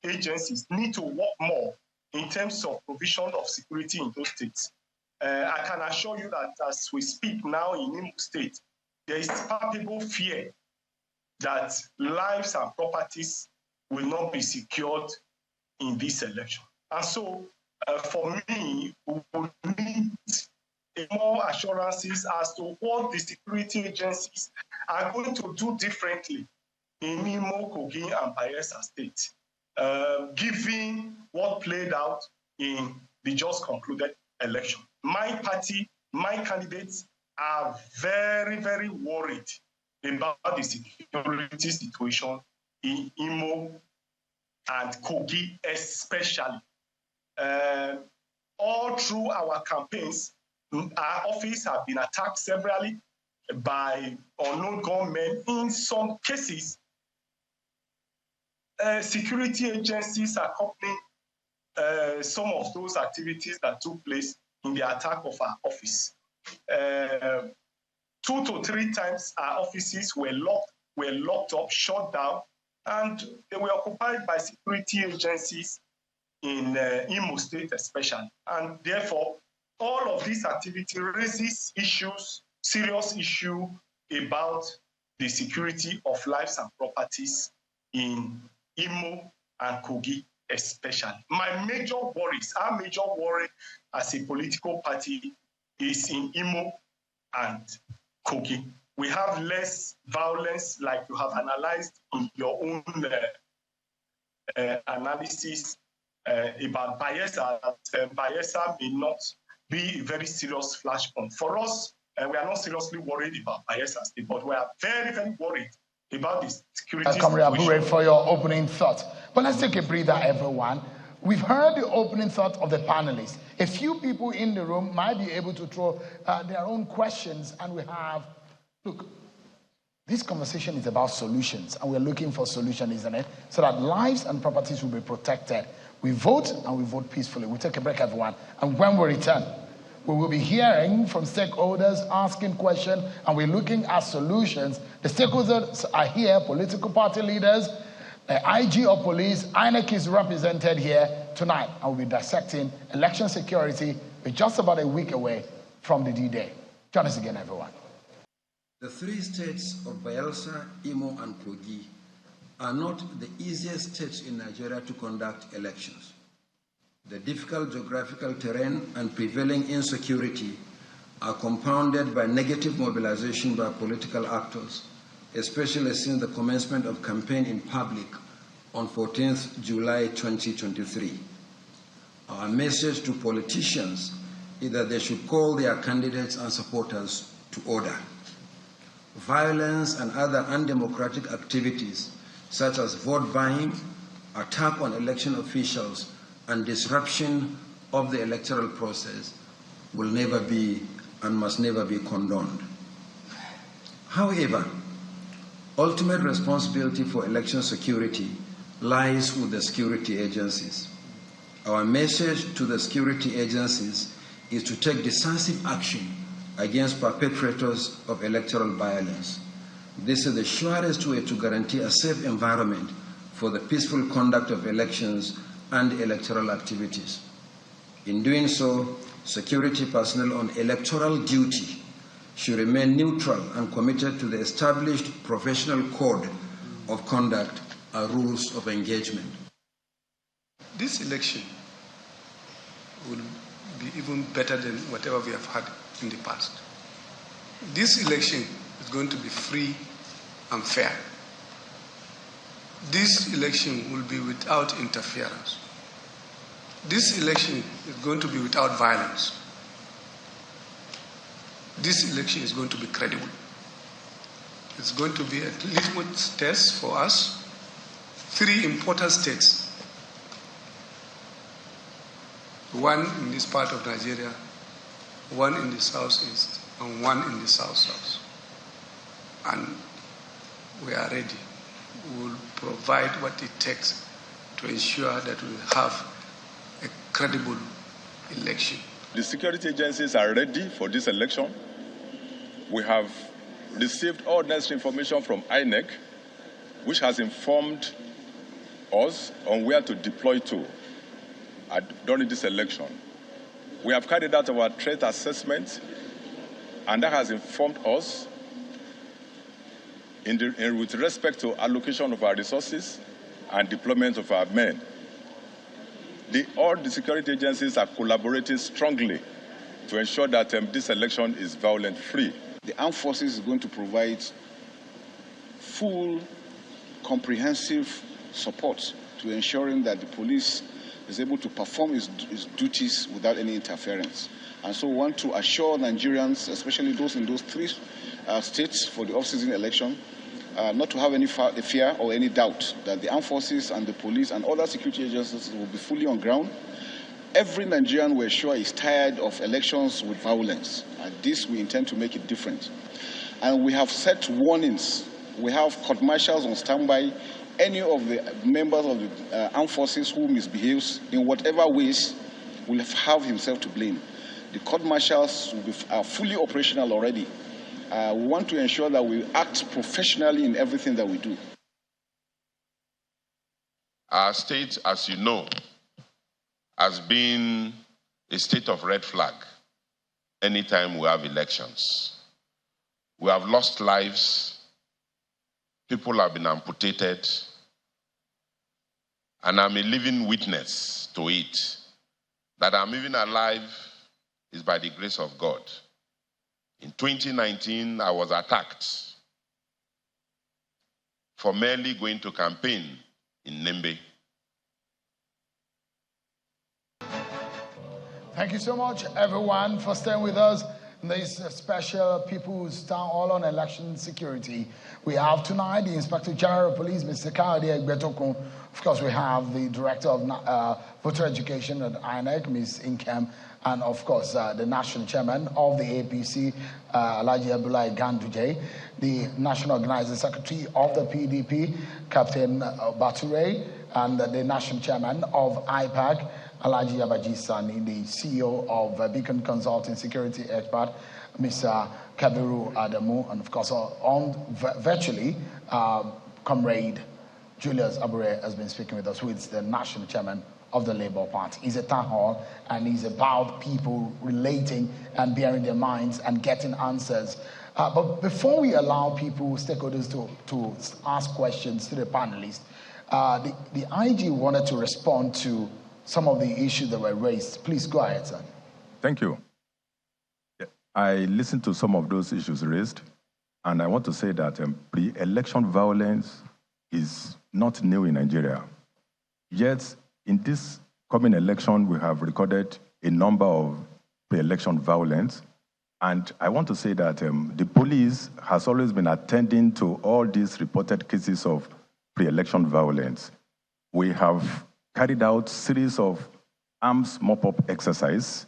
agencies need to work more in terms of provision of security in those states. I can assure you that as we speak now in Imo State, there is palpable fear that lives and properties will not be secured in this election. And so, for me, we will need more assurances as to what the security agencies are going to do differently in Imo, Kogi, and Bayelsa states, given what played out in the just concluded election. My party, my candidates are very, very worried about the security situation in Imo and Kogi especially. All through our campaigns, our office have been attacked severally by unknown gunmen. In some cases, security agencies accompanying some of those activities that took place in the attack of our office. 2 to 3 times our offices were locked up, shut down, and they were occupied by security agencies in Imo State especially. And therefore, all of this activity raises issues, serious issue about the security of lives and properties in Imo and Kogi especially. My major worries, our major worry as a political party is in Imo and Kogi. We have less violence, like you have analyzed in your own analysis about Bayelsa. Bayelsa may not be a very serious flashpoint. For us, we are not seriously worried about Bayelsa State, but we are very, very worried about the security situation. For your opening thoughts. But let's take a breather, everyone. We've heard the opening thought of the panelists. A few people in the room might be able to throw their own questions, and we have, look, this conversation is about solutions, and we're looking for solutions, isn't it? So that lives and properties will be protected. We vote, and we vote peacefully. We'll take a break, everyone. And when we return, we will be hearing from stakeholders, asking questions, and we're looking at solutions. The stakeholders are here, political party leaders, IG of police, INEC is represented here tonight, and we'll be dissecting election security. We're just about a week away from the D-Day. Join us again, everyone. The three states of Bayelsa, Imo, and Kogi are not the easiest states in Nigeria to conduct elections. The difficult geographical terrain and prevailing insecurity are compounded by negative mobilization by political actors, especially since the commencement of campaign in public on 14th July 2023. Our message to politicians is that they should call their candidates and supporters to order. Violence and other undemocratic activities, such as vote buying, attack on election officials, and disruption of the electoral process will never be and must never be condoned. However, ultimate responsibility for election security lies with the security agencies. Our message to the security agencies is to take decisive action against perpetrators of electoral violence. This is the surest way to guarantee a safe environment for the peaceful conduct of elections and electoral activities. In doing so, security personnel on electoral duty should remain neutral and committed to the established professional code of conduct and rules of engagement. This election will be even better than whatever we have had in the past. This election is going to be free and fair. This election will be without interference. This election is going to be without violence. This election is going to be credible. It's going to be a litmus test for us. Three important states. One in this part of Nigeria, one in the southeast, and one in the south-south. And we are ready. We will provide what it takes to ensure that we have a credible election. The security agencies are ready for this election. We have received all necessary information from INEC, which has informed us on where to deploy to during this election. We have carried out our threat assessment, and that has informed us with respect to allocation of our resources and deployment of our men. All the security agencies are collaborating strongly to ensure that this election is violence-free. The armed forces is going to provide full, comprehensive support to ensuring that the police is able to perform its duties without any interference. And so we want to assure Nigerians, especially those in those three states for the off-season election, not to have any fear or any doubt that the armed forces and the police and other security agencies will be fully on ground. Every Nigerian, we're sure, is tired of elections with violence. And this, we intend to make it different. And we have set warnings. We have court martials on standby. Any of the members of the armed forces who misbehaves in whatever ways will have himself to blame. The court martials are fully operational already. We want to ensure that we act professionally in everything that we do. Our state, as you know, has been a state of red flag anytime we have elections. We have lost lives, people have been amputated, and I'm a living witness to it. That I'm even alive is by the grace of God. In 2019, I was attacked for merely going to campaign in Nembe. Thank you so much, everyone, for staying with us in this special People's Town Hall on election security. We have tonight the Inspector General of Police, Mr. Kaode Egbetokun. Of course, we have the Director of Voter Education at INEC, Ms. Inkem, and of course, the National Chairman of the APC, Alhaji Abdullahi Ganduje, the National Organizing Secretary of the PDP, Captain Bature, and the National Chairman of IPAC, Alhaji Abaji Sani, the CEO of Beacon Consulting Security Expert, Mr. Kabiru Adamu, and of course, virtually, Comrade Julius Abure has been speaking with us, who is the National Chairman of the Labour Party. He's a town hall, and he's about people relating and bearing their minds and getting answers. But before we allow people, stakeholders, to ask questions to the panelists, the IG wanted to respond to some of the issues that were raised. Please go ahead, sir. Thank you. I listened to some of those issues raised, and I want to say that pre-election violence is not new in Nigeria. Yet, in this coming election, we have recorded a number of pre-election violence, and I want to say that the police has always been attending to all these reported cases of pre-election violence. We have carried out a series of arms mop-up exercise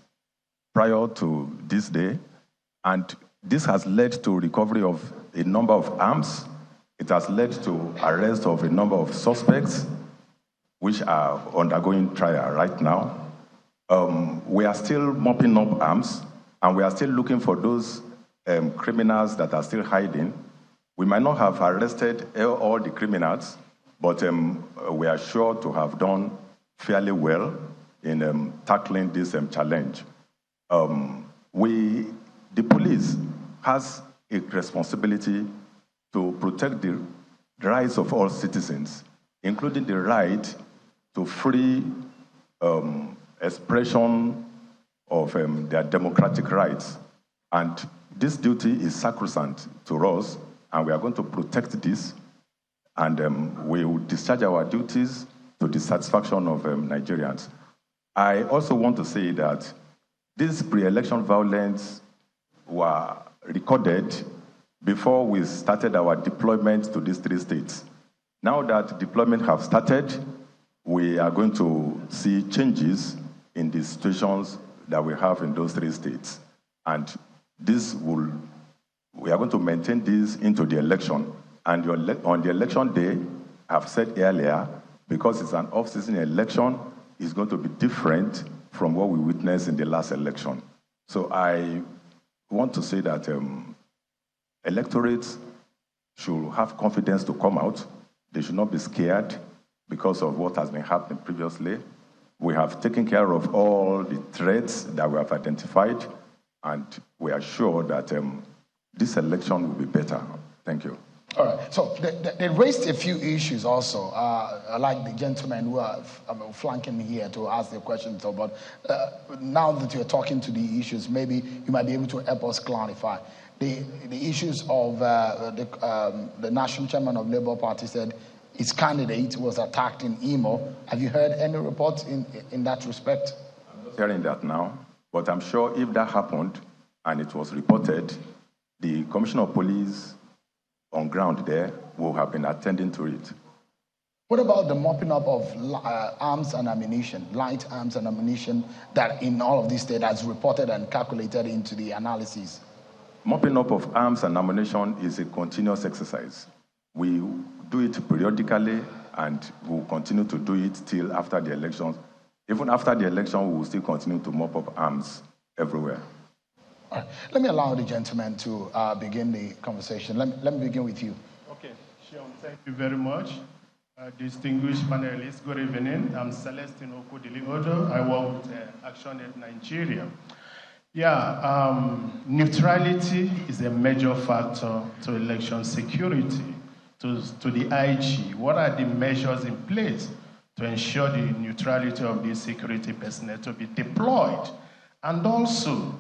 prior to this day, and this has led to recovery of a number of arms. It has led to arrest of a number of suspects, which are undergoing trial right now. We are still mopping up arms, and we are still looking for those criminals that are still hiding. We might not have arrested all the criminals, but we are sure to have done fairly well in tackling this challenge. The police has a responsibility to protect the rights of all citizens, including the right to free expression of their democratic rights. And this duty is sacrosanct to us, and we are going to protect this, and we will discharge our duties to the satisfaction of Nigerians. I also want to say that this pre-election violence were recorded before we started our deployment to these 3 states. Now that deployment have started, we are going to see changes in the situations that we have in those 3 states. And we are going to maintain this into the election. And on the election day, I've said earlier, because it's an off-season election, it's going to be different from what we witnessed in the last election. So I want to say that electorates should have confidence to come out. They should not be scared because of what has been happening previously. We have taken care of all the threats that we have identified, and we are sure that this election will be better. Thank you. All right. So they raised a few issues also. I like the gentlemen who are flanking here to ask the questions. But now that you're talking to the issues, maybe you might be able to help us clarify. The issues of the National Chairman of Labour Party said his candidate was attacked in Imo. Have you heard any reports in that respect? I'm not hearing that now, but I'm sure if that happened and it was reported, the Commissioner of Police on ground there will have been attending to it. What about the mopping up of arms and ammunition, light arms and ammunition, that in all of these states has reported and calculated into the analysis? Mopping up of arms and ammunition is a continuous exercise. We do it periodically, and we'll continue to do it till after the elections. Even after the election, we will still continue to mop up arms everywhere. All right. Let me allow the gentleman to begin the conversation. Let me begin with you. Okay, Sean, thank you very much. Distinguished panelists, good evening. I'm Celestine Okodili-Odo. I work with ActionAid Nigeria. Neutrality is a major factor to election security. To the IG, what are the measures in place to ensure the neutrality of these security personnel to be deployed? And also,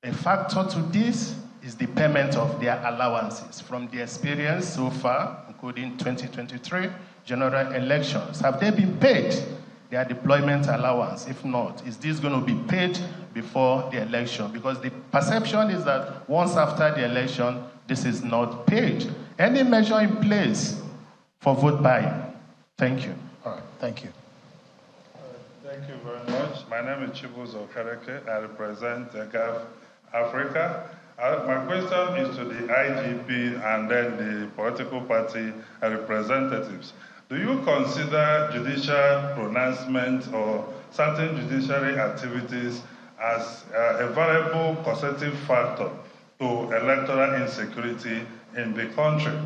a factor to this is the payment of their allowances. From the experience so far, including 2023 general elections, have they been paid their deployment allowance? If not, is this going to be paid before the election? Because the perception is that once after the election, this is not paid. Any measure in place for vote buying? Thank you. All right, thank you. Thank you very much. My name is Chibuzo Okereke. I represent GAF Africa. My question is to the IGP and then the political party representatives. Do you consider judicial pronouncement or certain judiciary activities as a variable causative factor to electoral insecurity in the country?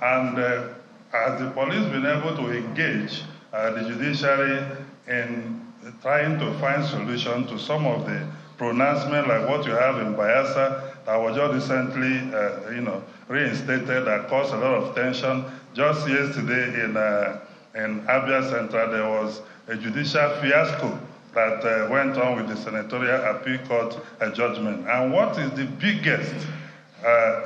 And has the police been able to engage the judiciary in trying to find solution to some of the pronouncements like what you have in Bayelsa that was just recently reinstated, that caused a lot of tension? Just yesterday in Abia Central, there was a judicial fiasco that went on with the Senatorial Appeal Court judgment. And what is the biggest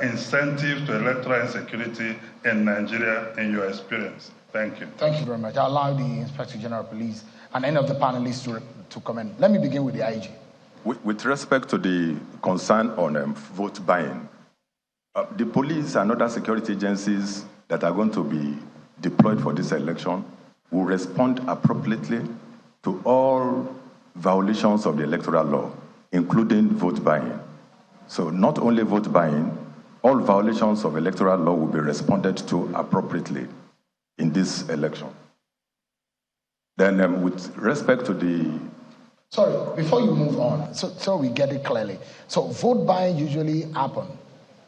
incentive to electoral insecurity in Nigeria in your experience? Thank you. Thank you very much. I'll allow the Inspector General of Police and any of the panelists to comment. Let me begin with the IG. With respect to the concern on vote buying, the police and other security agencies that are going to be deployed for this election will respond appropriately to all violations of the electoral law, including vote buying. So not only vote buying, all violations of electoral law will be responded to appropriately in this election. Then with respect to the... Sorry, before you move on, so we get it clearly. So vote buying usually happen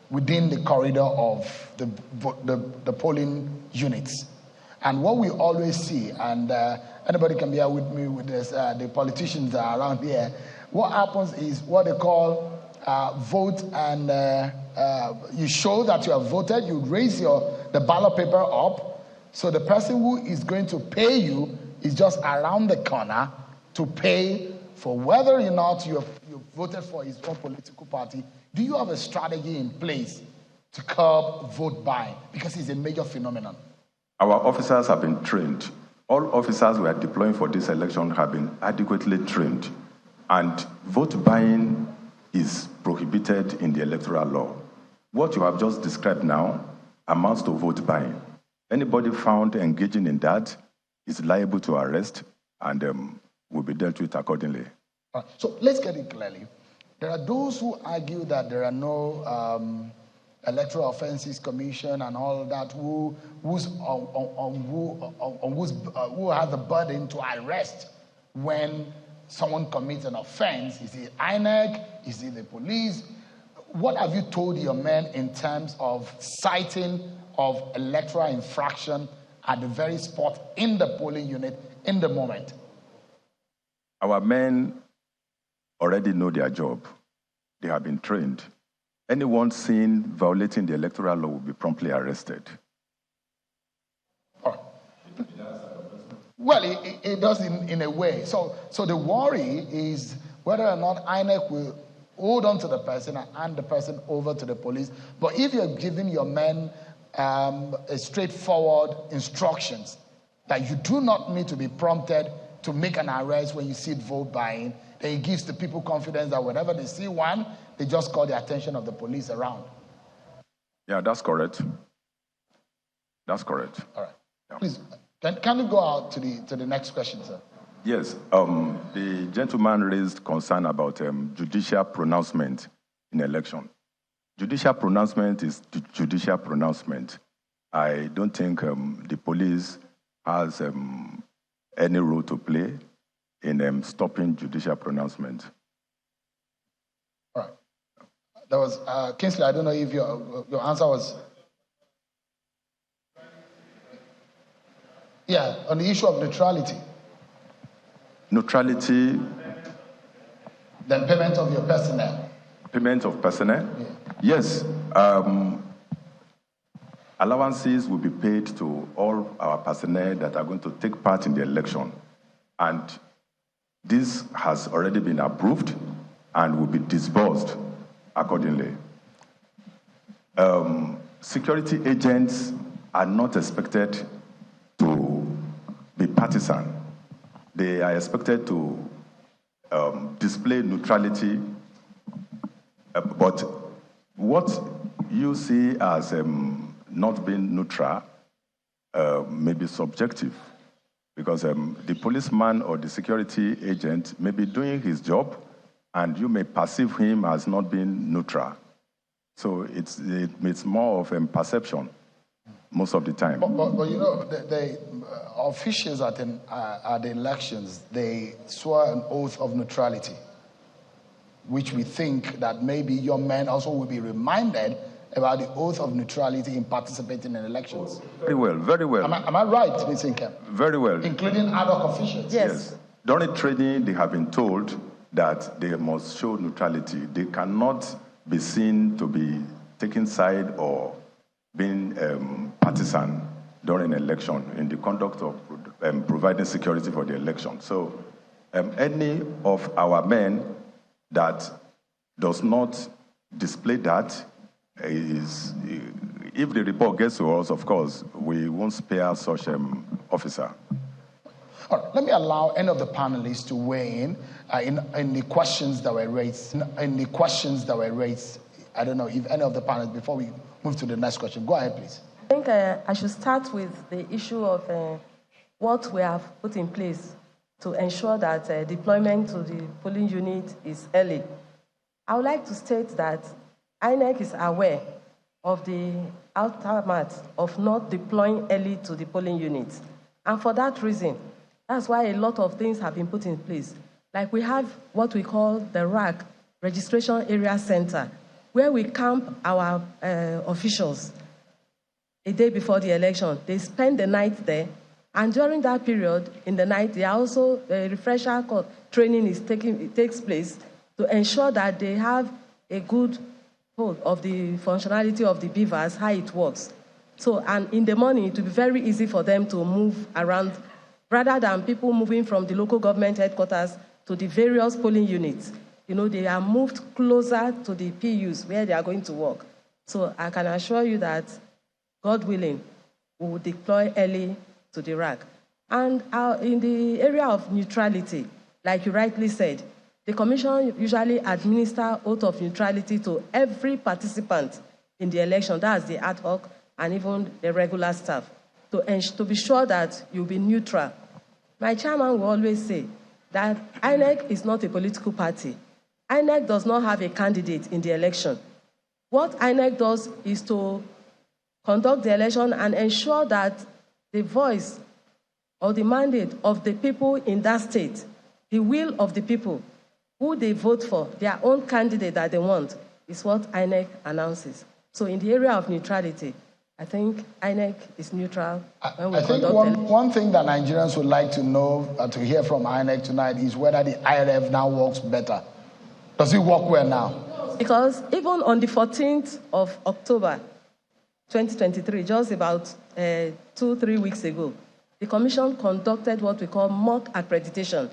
within the corridor of the polling units. And what we always see, and anybody can bear with me with this, the politicians that are around here, what happens is what they call vote, and you show that you have voted, you raise the ballot paper up, so the person who is going to pay you is just around the corner to pay for whether or not you voted for his own political party. Do you have a strategy in place to curb vote buying? Because it's a major phenomenon. Our officers have been trained. All officers we are deploying for this election have been adequately trained. And vote buying is prohibited in the electoral law. What you have just described now amounts to vote buying. Anybody found engaging in that is liable to arrest and will be dealt with accordingly. So let's get it clearly. There are those who argue that there are no Electoral Offences Commission and all that who has the burden to arrest when someone commits an offense. Is it INEC? Is it the police? What have you told your men in terms of citing of electoral infraction at the very spot in the polling unit in the moment? Our men already know their job. They have been trained. Anyone seen violating the electoral law will be promptly arrested. Well, it does in a way. So the worry is whether or not INEC will hold on to the person and hand the person over to the police. But if you're giving your men a straightforward instructions that you do not need to be prompted to make an arrest when you see vote buying, then it gives the people confidence that whenever they see one, they just call the attention of the police around. Yeah, that's correct. That's correct. All right. Yeah. Please, can you go out to the next question, sir? Yes. The gentleman raised concern about judicial pronouncement in election. Judicial pronouncement is judicial pronouncement. I don't think the police has any role to play in stopping judicial pronouncement. All right. That was Kingsley. I don't know if your answer was. Yeah, on the issue of neutrality. Neutrality. Then payment of your personnel. Payment of personnel? Yeah. Yes. Allowances will be paid to all our personnel that are going to take part in the election. And this has already been approved and will be disbursed accordingly. Security agents are not expected to be partisan. They are expected to display neutrality, but what you see as not being neutral may be subjective, because the policeman or the security agent may be doing his job and you may perceive him as not being neutral. So it's more of perception most of the time. But you know, the officials at the elections, they swore an oath of neutrality, which we think that maybe your men also will be reminded about the oath of neutrality in participating in elections. Very well, very well. Am I right, Ms. Inkem? Very well. Including ad hoc officials? Yes. During training, they have been told that they must show neutrality. They cannot be seen to be taking side or being partisan during an election in the conduct of providing security for the election. So any of our men that does not display that is, if the report gets to us, of course, we won't spare such officer. All right, let me allow any of the panelists to weigh in the questions that were raised. I don't know if any of the panelists, before we move to the next question. Go ahead, please. I think I should start with the issue of what we have put in place to ensure that deployment to the polling unit is early. I would like to state that INEC is aware of the aftermath of not deploying early to the polling units. And for that reason, that's why a lot of things have been put in place. Like we have what we call the RAC, Registration Area Center, where we camp our officials a day before the election. They spend the night there, and during that period, in the night, they are also refresher training takes place to ensure that they have a good hold of the functionality of the beavers, how it works. So, and in the morning, it will be very easy for them to move around, rather than people moving from the local government headquarters to the various polling units. You know, they are moved closer to the PUs where they are going to work. So I can assure you that, God willing, we will deploy early to the RAC. And in the area of neutrality, like you rightly said, the Commission usually administers oath of neutrality to every participant in the election. That's the ad hoc and even the regular staff, to be sure that you'll be neutral. My chairman will always say that INEC is not a political party. INEC does not have a candidate in the election. What INEC does is to conduct the election and ensure that the voice or the mandate of the people in that state, the will of the people, who they vote for, their own candidate that they want, is what INEC announces. So in the area of neutrality, I think INEC is neutral when we conduct elections. One thing that Nigerians would like to know, to hear from INEC tonight, is whether the IRF now works better. Does it work well now? Because even on the 14th of October, 2023, just about 2-3 weeks ago, the Commission conducted what we call mock accreditation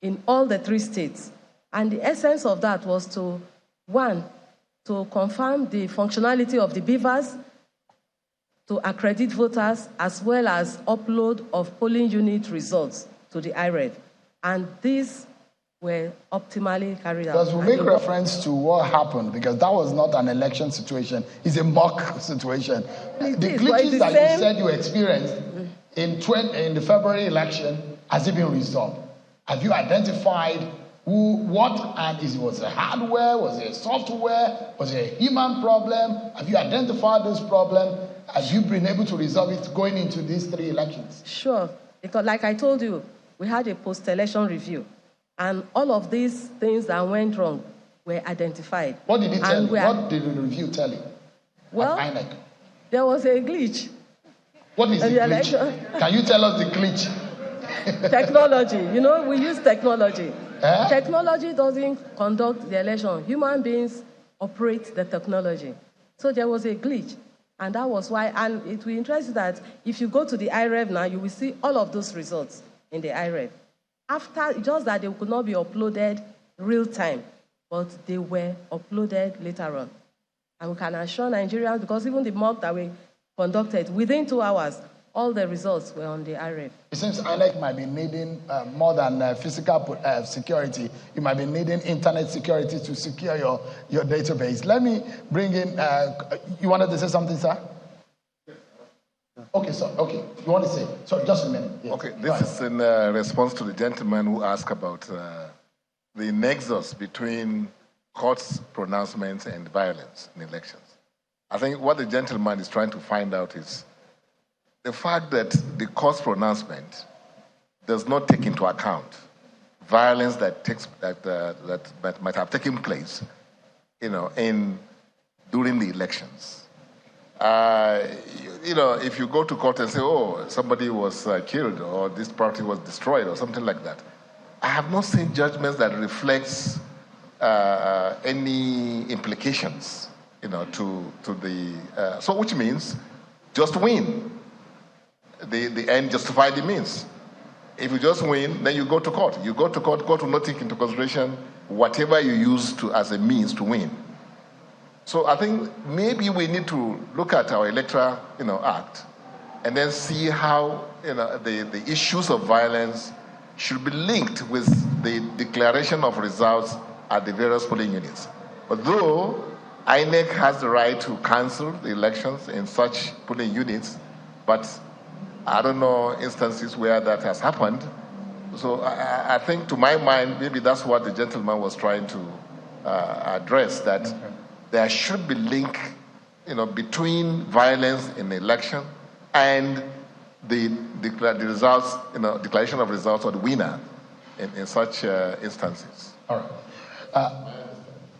in all the 3 states. And the essence of that was to, one, to confirm the functionality of the beavers, to accredit voters, as well as upload of polling unit results to the IREV. And these were optimally carried out. Because we make reference to what happened, because that was not an election situation, it's a mock situation. The glitches that you said you experienced in the February election, has it been resolved? Have you identified was it hardware, was it software, was it a human problem? Have you identified this problem? Have you been able to resolve it going into these 3 elections? Sure, because like I told you, we had a post-election review, and all of these things that went wrong were identified. What did it tell you? What did the review tell you? Well, there was a glitch. What is the glitch? Can you tell us the glitch? Technology. You know, we use technology. Technology doesn't conduct the election. Human beings operate the technology. So there was a glitch. And that was why, and it will interest you that if you go to the IREV now, you will see all of those results in the IREV. After, just that they could not be uploaded real time, but they were uploaded later on. And we can assure Nigerians, because even the mock that we conducted, within 2 hours, all the results were on the IREV. It seems INEC might be needing more than physical security. You might be needing internet security to secure your database. Let me bring in, you wanted to say something, sir? Okay, so, okay, you want to say, sorry, just a minute. Yes. Okay, this is in response to the gentleman who asked about the nexus between court's pronouncements and violence in elections. I think what the gentleman is trying to find out is the fact that the court's pronouncement does not take into account violence that might have taken place, during the elections. If you go to court and say, "Oh, somebody was killed," or "this property was destroyed," or something like that, I have not seen judgments that reflects any implications, to the. So, which means just win. The end justify the means. If you just win, then you go to court. You go to court, court will not take into consideration whatever you use as a means to win. So I think maybe we need to look at our electoral, act, and then see how, the issues of violence should be linked with the declaration of results at the various polling units. Although INEC has the right to cancel the elections in such polling units, but I don't know instances where that has happened. So I think, to my mind, maybe that's what the gentleman was trying to address, that there should be link, between violence in the election and the results, declaration of results or the winner in such instances. All right.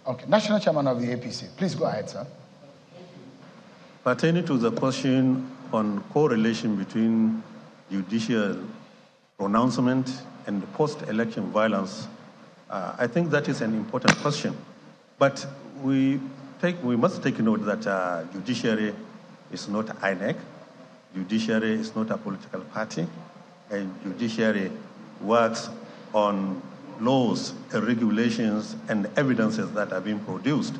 Okay, National Chairman of the APC, please go ahead, sir. Pertaining to the question on correlation between judicial pronouncement and post-election violence, I think that is an important question. But we must take note that judiciary is not INEC, judiciary is not a political party, and judiciary works on laws, regulations, and evidences that are being produced.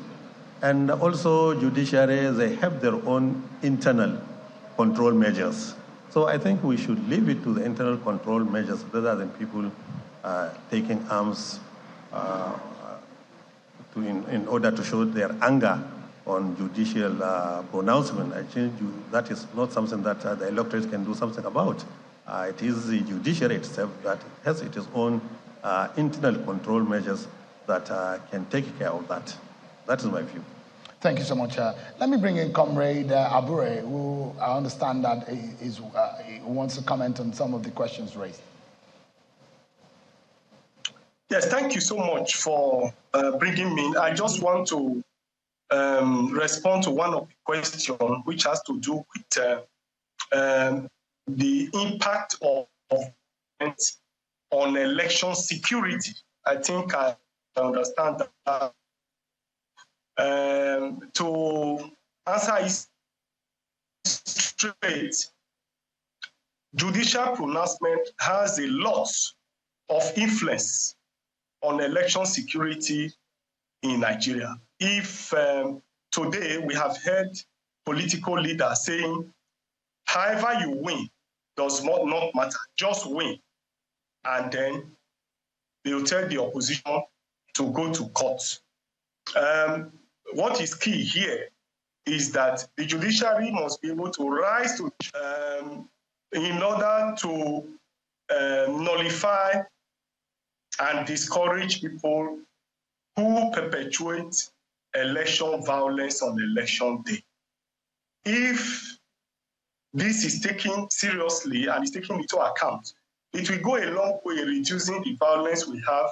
And also judiciary, they have their own internal control measures. So I think we should leave it to the internal control measures rather than people taking arms in order to show their anger on judicial pronouncement. I think that is not something that the electorate can do something about. It is the judiciary itself that has its own internal control measures that can take care of that. That is my view. Thank you so much. Let me bring in Comrade Abure, who I understand that he wants to comment on some of the questions raised. Yes, thank you so much for bringing me in. I just want to respond to one of the questions, which has to do with the impact of on election security. I think I understand that. To answer it straight, judicial pronouncement has a lot of influence on election security in Nigeria. If today we have heard political leaders saying, however you win does not matter, just win. And then they'll tell the opposition to go to court. What is key here is that the judiciary must be able to rise to in order to nullify and discourage people who perpetuate election violence on election day. If this is taken seriously and is taken into account, it will go a long way in reducing the violence we have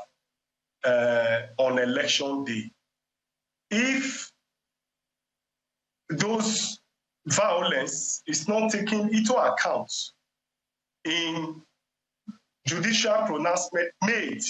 on election day. If those violence is not taken into account in judicial pronouncement made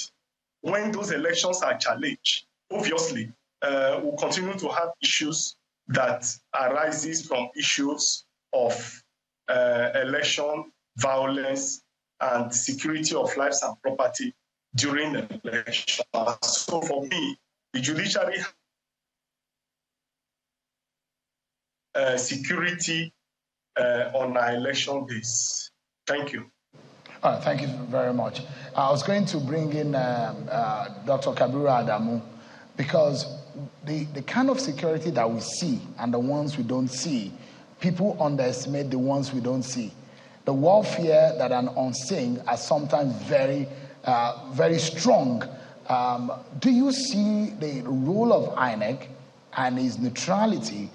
when those elections are challenged. Obviously, we'll continue to have issues that arises from issues of election, violence, and security of lives and property during the election. So for me, the judiciary security on our election days. Thank you. Thank you very much. I was going to bring in Dr. Kabiru Adamu, because the kind of security that we see and the ones we don't see, people underestimate the ones we don't see. The warfare that are unseen are sometimes very, very strong. Do you see the role of INEC and its neutrality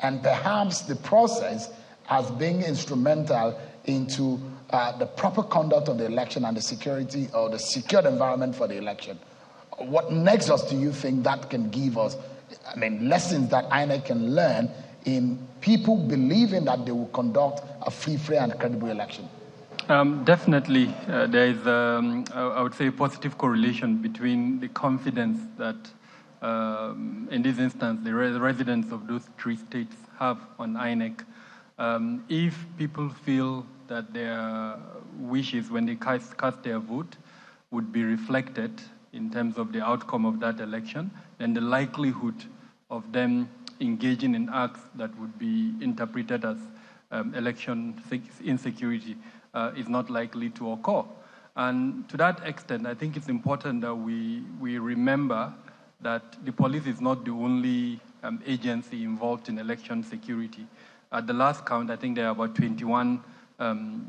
and perhaps the process as being instrumental into the proper conduct of the election and the security or the secured environment for the election? What nexus do you think that can give us? I mean, lessons that INEC can learn in people believing that they will conduct a free, fair, and credible election? Definitely, there is, I would say, a positive correlation between the confidence that, in this instance, the residents of those 3 states have on INEC. If people feel that their wishes when they cast their vote would be reflected in terms of the outcome of that election, then the likelihood of them engaging in acts that would be interpreted as election insecurity is not likely to occur. And to that extent, I think it's important that we remember that the police is not the only agency involved in election security. At the last count, I think there are about 21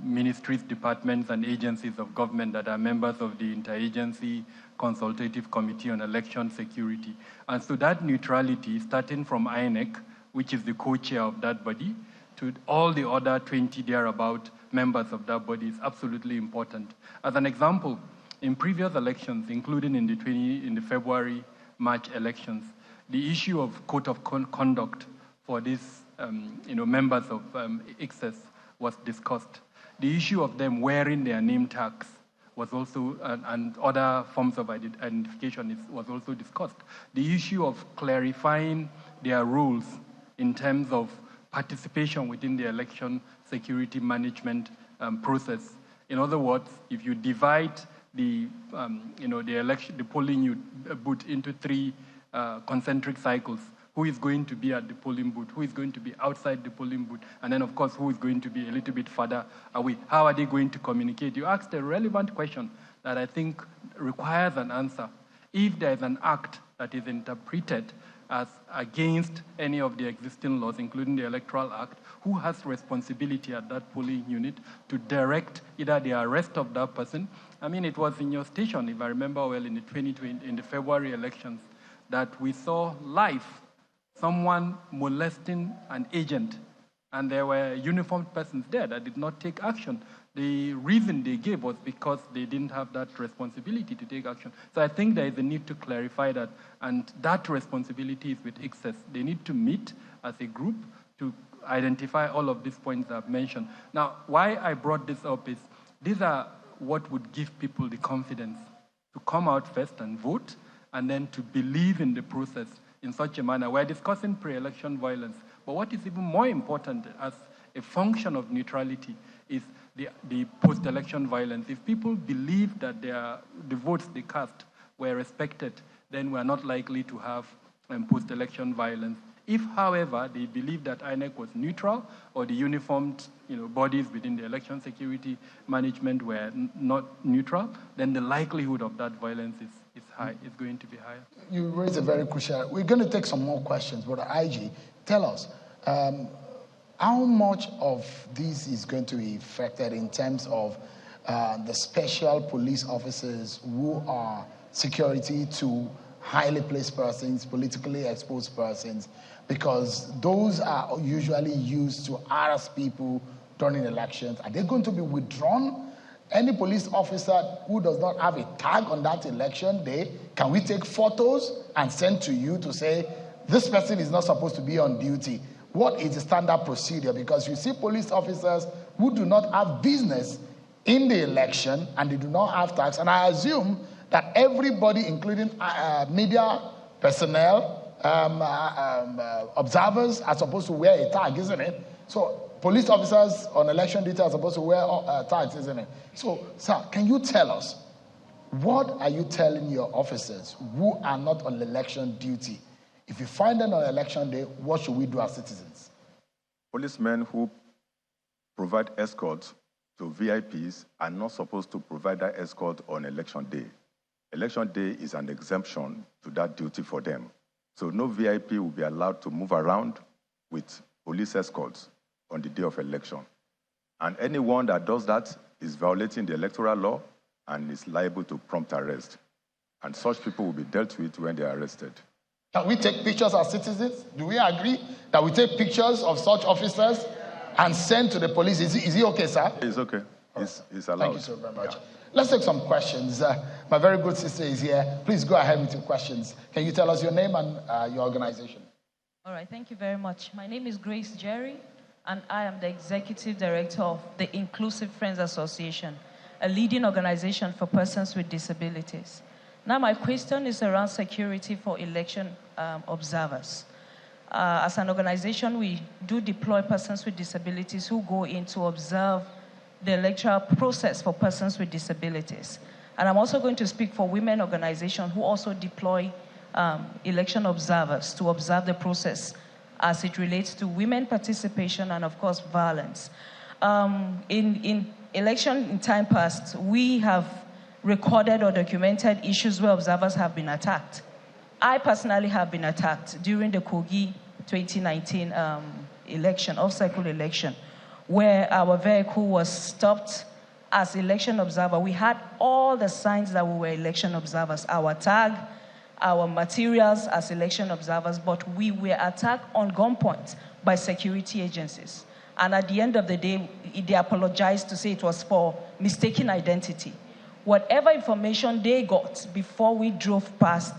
ministries, departments, and agencies of government that are members of the Interagency Consultative Committee on Election Security. And so that neutrality, starting from INEC, which is the co-chair of that body, to all the other 20 thereabout members of that body, is absolutely important. As an example, in previous elections, including in the February-March elections, the issue of code of conduct for these members of ICSES was discussed. The issue of them wearing their name tags was also, and other forms of identification was also discussed. The issue of clarifying their rules in terms of participation within the election security management process. In other words, if you divide the polling booth into 3 concentric cycles, who is going to be at the polling booth, who is going to be outside the polling booth, and then, of course, who is going to be a little bit further away. How are they going to communicate? You asked a relevant question that I think requires an answer. If there is an act that is interpreted as against any of the existing laws, including the Electoral Act, who has responsibility at that polling unit to direct either the arrest of that person? I mean, it was in your station, if I remember well, in the February elections, that we saw live someone molesting an agent, and there were uniformed persons there that did not take action. The reason they gave was because they didn't have that responsibility to take action. So I think there is a need to clarify that, and that responsibility is with ICSES. They need to meet as a group to identify all of these points I've mentioned. Now, why I brought this up is these are what would give people the confidence to come out first and vote, and then to believe in the process in such a manner. We're discussing pre-election violence, but what is even more important as a function of neutrality is the post-election violence. If people believe that the votes they cast were respected, then we're not likely to have post-election violence. If, however, they believe that INEC was neutral, or the uniformed bodies within the election security management were not neutral, then the likelihood of that violence is high, is going to be higher. You raise a very crucial. We're going to take some more questions, but IG, tell us, how much of this is going to be affected in terms of the special police officers who are security to highly placed persons, politically exposed persons, because those are usually used to harass people during elections. Are they going to be withdrawn? Any police officer who does not have a tag on that election day, can we take photos and send to you to say, this person is not supposed to be on duty? what is the standard procedure? Because you see police officers who do not have business in the election and they do not have tags. And I assume that everybody, including media personnel, observers, are supposed to wear a tag, isn't it? So police officers on election duty are supposed to wear tags, isn't it? So, sir, can you tell us, what are you telling your officers who are not on election duty? If you find them on election day, what should we do as citizens? Policemen who provide escorts to VIPs are not supposed to provide that escort on election day. Election day is an exemption to that duty for them. So no VIP will be allowed to move around with police escorts on the day of election. And anyone that does that is violating the electoral law and is liable to prompt arrest. And such people will be dealt with when they are arrested. Can we take pictures as citizens? Do we agree that we take pictures of such officers and send to the police? Is it okay, sir? It's okay. It's allowed. Thank you so very much. Yeah. Let's take some questions. My very good sister is here. Please go ahead with your questions. Can you tell us your name and your organization? All right, thank you very much. My name is Grace Jerry, and I am the Executive Director of the Inclusive Friends Association, a leading organization for persons with disabilities. Now, my question is around security for election observers. As an organization, we do deploy persons with disabilities who go in to observe the electoral process for persons with disabilities. And I'm also going to speak for women organizations who also deploy election observers to observe the process as it relates to women participation and, of course, violence. In election in time past, we have recorded or documented issues where observers have been attacked. I personally have been attacked during the Kogi 2019 election, off-cycle election, where our vehicle was stopped as election observer. We had all the signs that we were election observers, our tag, our materials as election observers, but we were attacked on gunpoint by security agencies. And at the end of the day, they apologized to say it was for mistaken identity. Whatever information they got before we drove past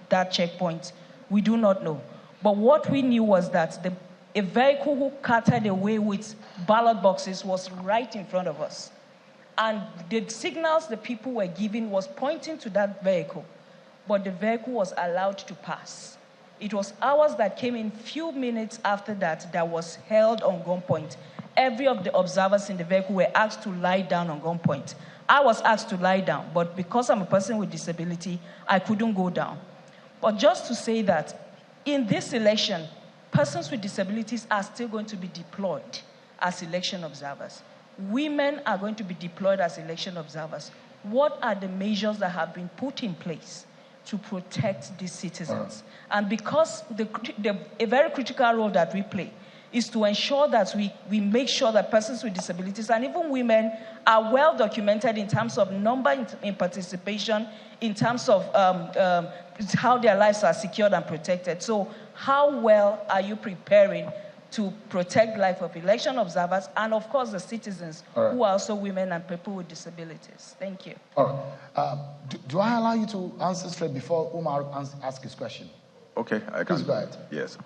that checkpoint, we do not know. But what we knew was that a vehicle who carted away with ballot boxes was right in front of us. And the signals the people were giving was pointing to that vehicle, but the vehicle was allowed to pass. It was ours that came in few minutes after that was held on gunpoint. Every of the observers in the vehicle were asked to lie down on gunpoint. I was asked to lie down, but because I'm a person with disability, I couldn't go down. But just to say that in this election, persons with disabilities are still going to be deployed as election observers. Women are going to be deployed as election observers. What are the measures that have been put in place to protect these citizens? And because a very critical role that we play is to ensure that we make sure that persons with disabilities and even women are well documented in terms of number in participation, in terms of how their lives are secured and protected. So how well are you preparing to protect life of election observers and, of course, the citizens who are also women and people with disabilities? Thank you. All right. Do I allow you to answer straight before Umar asks his question? Okay, I can. Please go ahead. Yes.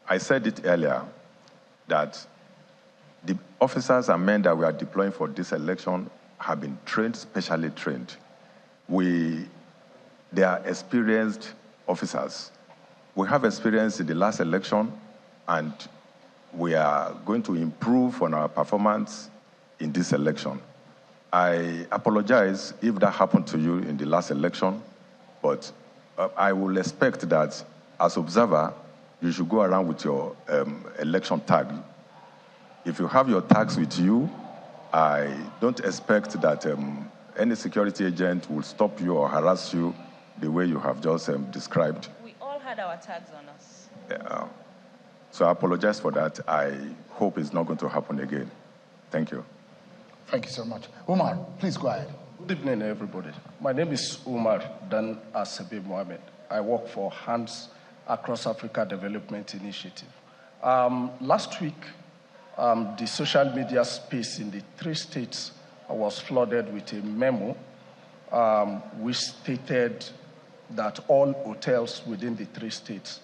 I said it earlier that the officers and men that we are deploying for this election have been trained, specially trained. They are experienced officers. We have experience in the last election, and we are going to improve on our performance in this election. I apologize if that happened to you in the last election, but I will expect that as observer, you should go around with your election tag. If you have your tags with you, I don't expect that any security agent will stop you or harass you the way you have just described. We all had our tags on us. Yeah. So I apologize for that. I hope it's not going to happen again. Thank you. Thank you so much. Umar, please go ahead. Good evening, everybody. My name is Umar Dan Asabi Mohammed. I work for HANDS Across Africa Development Initiative. Last week, the social media space in the 3 states was flooded with a memo which stated that all hotels within the 3 states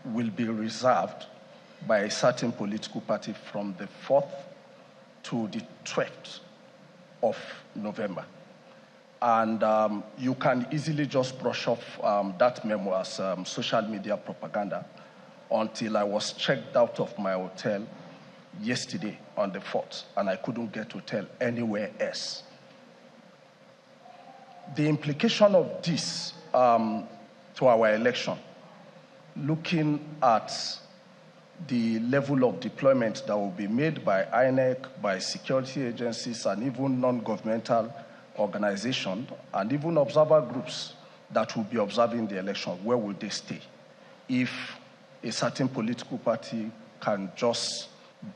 will be reserved by a certain political party from the 4th to the 12th of November. And you can easily just brush off that memo as social media propaganda until I was checked out of my hotel yesterday on the 4th, and I couldn't get hotel anywhere else. The implication of this to our election, looking at the level of deployment that will be made by INEC, by security agencies, and even non-governmental organizations, and even observer groups that will be observing the election, where will they stay? If a certain political party can just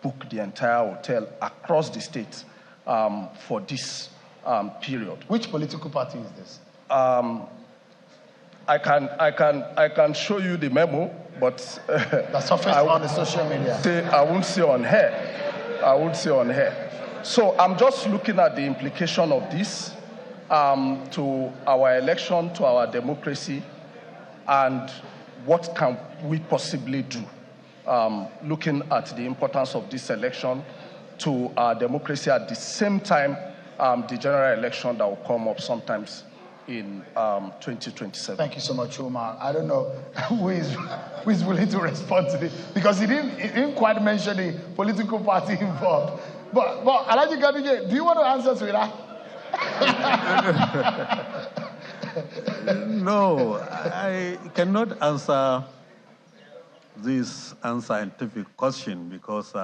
book the entire hotel across the state for this period. Which political party is this? I can show you the memo, but that surfaced on the social media. I won't say on here. I won't say on here. So I'm just looking at the implication of this to our election, to our democracy, and what can we possibly do, looking at the importance of this election to our democracy at the same time the general election that will come up sometimes in 2027. Thank you so much, Omar. I don't know who is willing to respond to this, because he didn't quite mention the political party involved. But Alhaji Gaduje, do you want to answer to that? No, I cannot answer this unscientific question because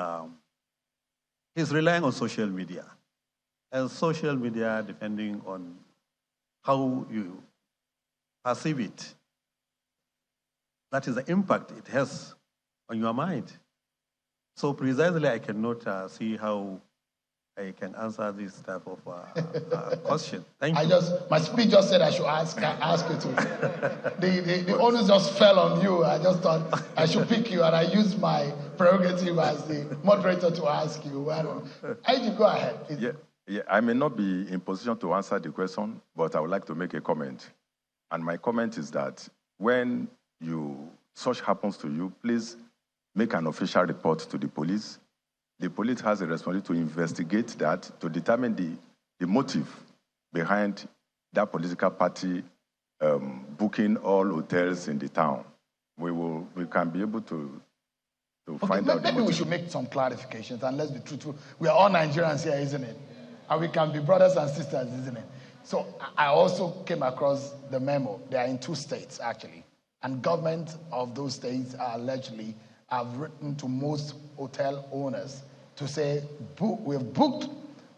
he's relying on social media. And social media, depending on how you perceive it, that is the impact it has on your mind. So precisely, I cannot see how I can answer this type of question. Thank you. My speech just said I should ask you to. The onus just fell on you. I just thought I should pick you, and I used my prerogative as the moderator to ask you. IGP, go ahead. Yeah, I may not be in position to answer the question, but I would like to make a comment. And my comment is that when such happens to you, please make an official report to the police. The police has a responsibility to investigate that, to determine the motive behind that political party booking all hotels in the town. We can be able to find out. Maybe we should make some clarifications, and let's be truthful. We are all Nigerians here, isn't it? And we can be brothers and sisters, isn't it? So I also came across the memo. They are in 2 states, actually. And government of those states allegedly have written to most hotel owners to say, we've booked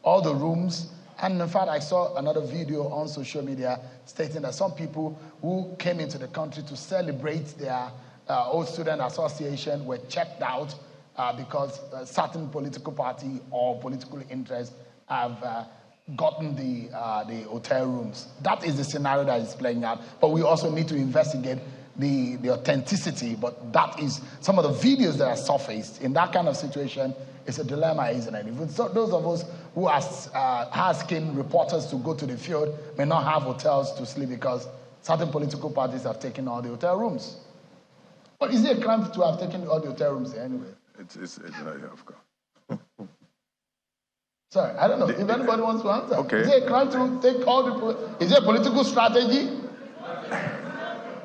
all the rooms. And in fact, I saw another video on social media stating that some people who came into the country to celebrate their old student association were checked out because a certain political party or political interest have gotten the hotel rooms. That is the scenario that is playing out. But we also need to investigate the authenticity. But that is some of the videos that are surfaced. In that kind of situation, it's a dilemma, isn't it? Even so, those of us who are asking reporters to go to the field may not have hotels to sleep because certain political parties have taken all the hotel rooms. But is it a crime to have taken all the hotel rooms anyway? It's of course. Sorry, I don't know if anybody wants to answer. Okay. Is it a crime to take all the... Is it a political strategy?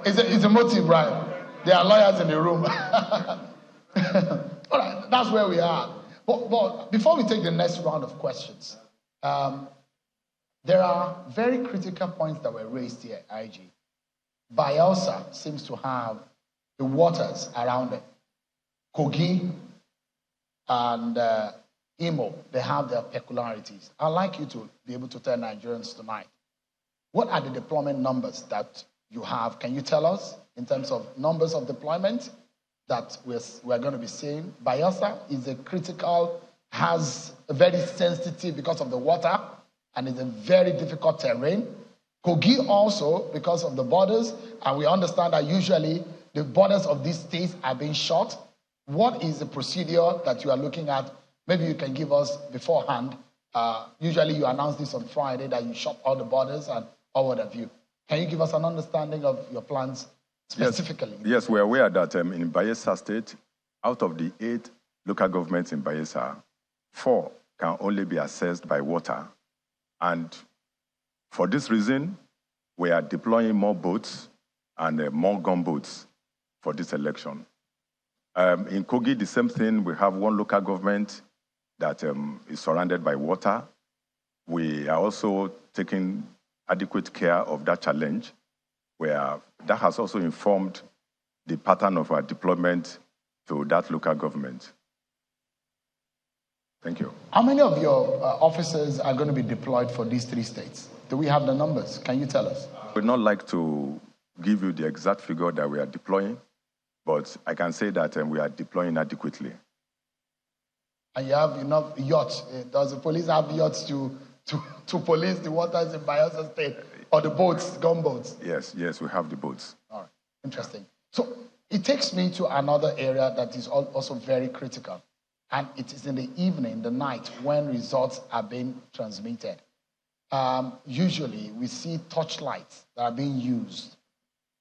It's a motive, right? There are lawyers in the room. All right, that's where we are. But before we take the next round of questions, there are very critical points that were raised here, IG. Bayelsa seems to have the waters around it. Kogi and Imo, they have their peculiarities. I'd like you to be able to tell Nigerians tonight, what are the deployment numbers that you have? Can you tell us in terms of numbers of deployment that we're going to be seeing? Bayelsa is a critical, has a very sensitive because of the water, and it's a very difficult terrain. Kogi also, because of the borders, and we understand that usually the borders of these states are being shut. What is the procedure that you are looking at? Maybe you can give us beforehand. Usually you announce this on Friday that you shut all the borders and all what have you. Can you give us an understanding of your plans specifically? Yes, we're aware that in Bayelsa State, out of the 8 local governments in Bayelsa, 4 can only be accessed by water. And for this reason, we are deploying more boats and more gunboats for this election. In Kogi, the same thing. We have 1 local government that is surrounded by water. We are also taking adequate care of that challenge, where that has also informed the pattern of our deployment to that local government. Thank you. How many of your officers are going to be deployed for these 3 states? Do we have the numbers? Can you tell us? I would not like to give you the exact figure that we are deploying, but I can say that we are deploying adequately. And you have enough yachts. Does the police have yachts to police the waters in Bayelsa State? Or the boats, gunboats? Yes, we have the boats. All right, interesting. So it takes me to another area that is also very critical. And it is in the evening, the night, when results are being transmitted. Usually, we see torchlights that are being used.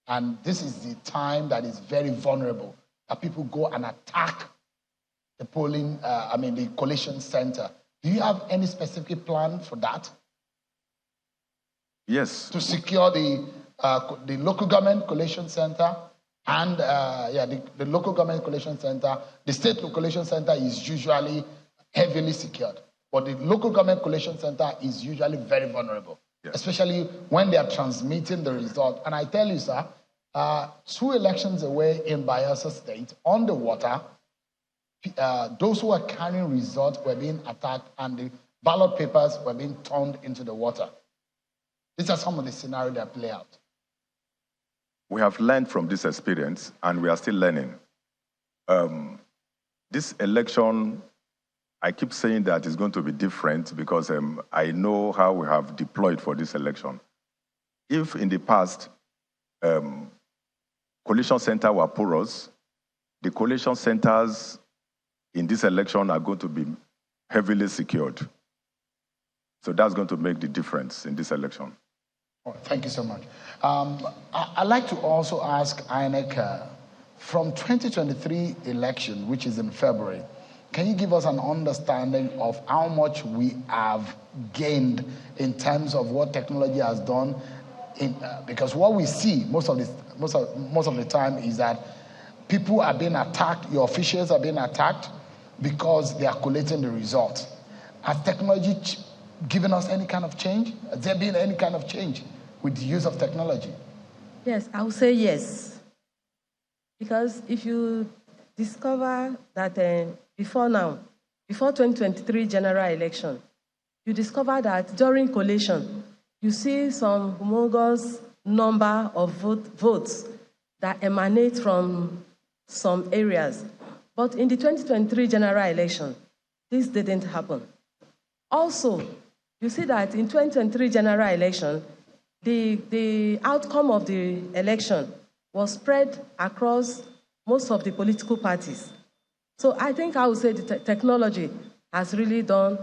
And this is the time that is very vulnerable, that people go and attack the the collation center. Do you have any specific plan for that? Yes. To secure the local government collation center and the local government collation center. The state collation center is usually heavily secured, but the local government collation center is usually very vulnerable, especially when they are transmitting the result. And I tell you, sir, 2 elections away in Bayelsa State, on the water, those who are carrying results were being attacked and the ballot papers were being turned into the water. These are some of the scenarios that play out. We have learned from this experience, and we are still learning. This election, I keep saying that it's going to be different because I know how we have deployed for this election. If in the past, collation centers were porous, the collation centers in this election are going to be heavily secured. So that's going to make the difference in this election. Oh, thank you so much. I'd like to also ask INEC, from 2023 election, which is in February, can you give us an understanding of how much we have gained in terms of what technology has done? Because what we see most of the time is that people are being attacked, your officials are being attacked because they are collating the results. Has technology given us any kind of change? Has there been any kind of change with the use of technology? Yes, I would say yes. Because if you discover that before 2023 general election, you discover that during collation, you see some humongous number of votes that emanate from some areas. But in the 2023 general election, this didn't happen. Also, you see that in 2023 general election, the outcome of the election was spread across most of the political parties. So I think I would say the technology has really done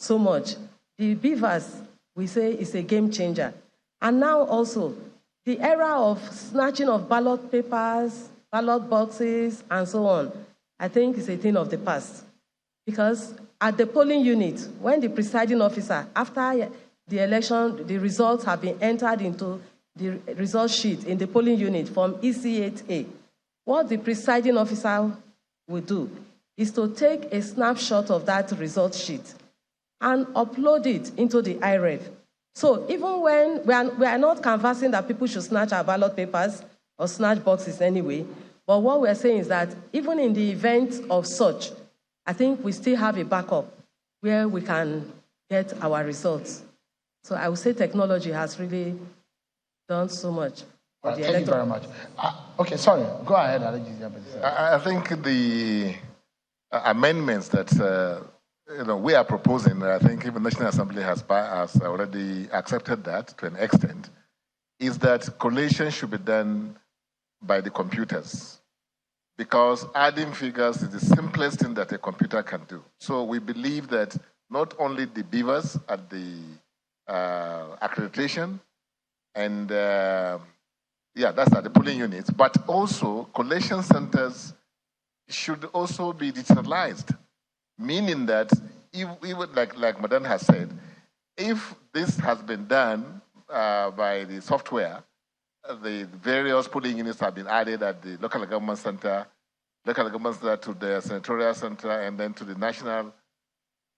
so much. The beavers, we say, is a game changer. And now also, the era of snatching of ballot papers, ballot boxes, and so on, I think is a thing of the past. Because at the polling unit, when the presiding officer, after the election, the results have been entered into the result sheet in the polling unit from EC8A, what the presiding officer will do is to take a snapshot of that result sheet and upload it into the IREV. So even when we are not canvassing that people should snatch our ballot papers or snatch boxes anyway, but what we're saying is that even in the event of such, I think we still have a backup where we can get our results. So I would say technology has really done so much. Thank you very much. Okay, sorry, go ahead. I think the amendments that we are proposing, I think even the National Assembly has already accepted that to an extent, is that collation should be done by the computers, because adding figures is the simplest thing that a computer can do. So we believe that not only the beavers at the accreditation and Yeah, that's at the polling units. But also, collation centers should also be digitalized, meaning that even like Madan has said, if this has been done by the software, the various polling units have been added at the local government center to the senatorial center, and then to the national.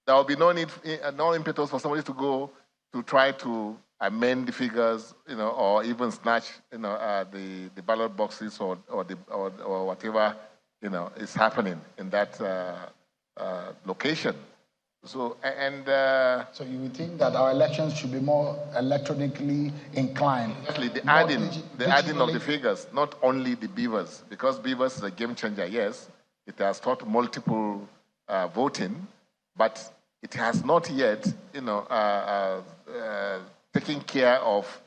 There will be no need, no impetus for somebody to go to try to amend the figures, or even snatch, the ballot boxes or whatever, is happening in that location. So so you would think that our elections should be more electronically inclined. Exactly, the adding of the figures, not only the beavers, because beavers is a game changer. Yes, it has taught multiple voting, but it has not yet, taken care of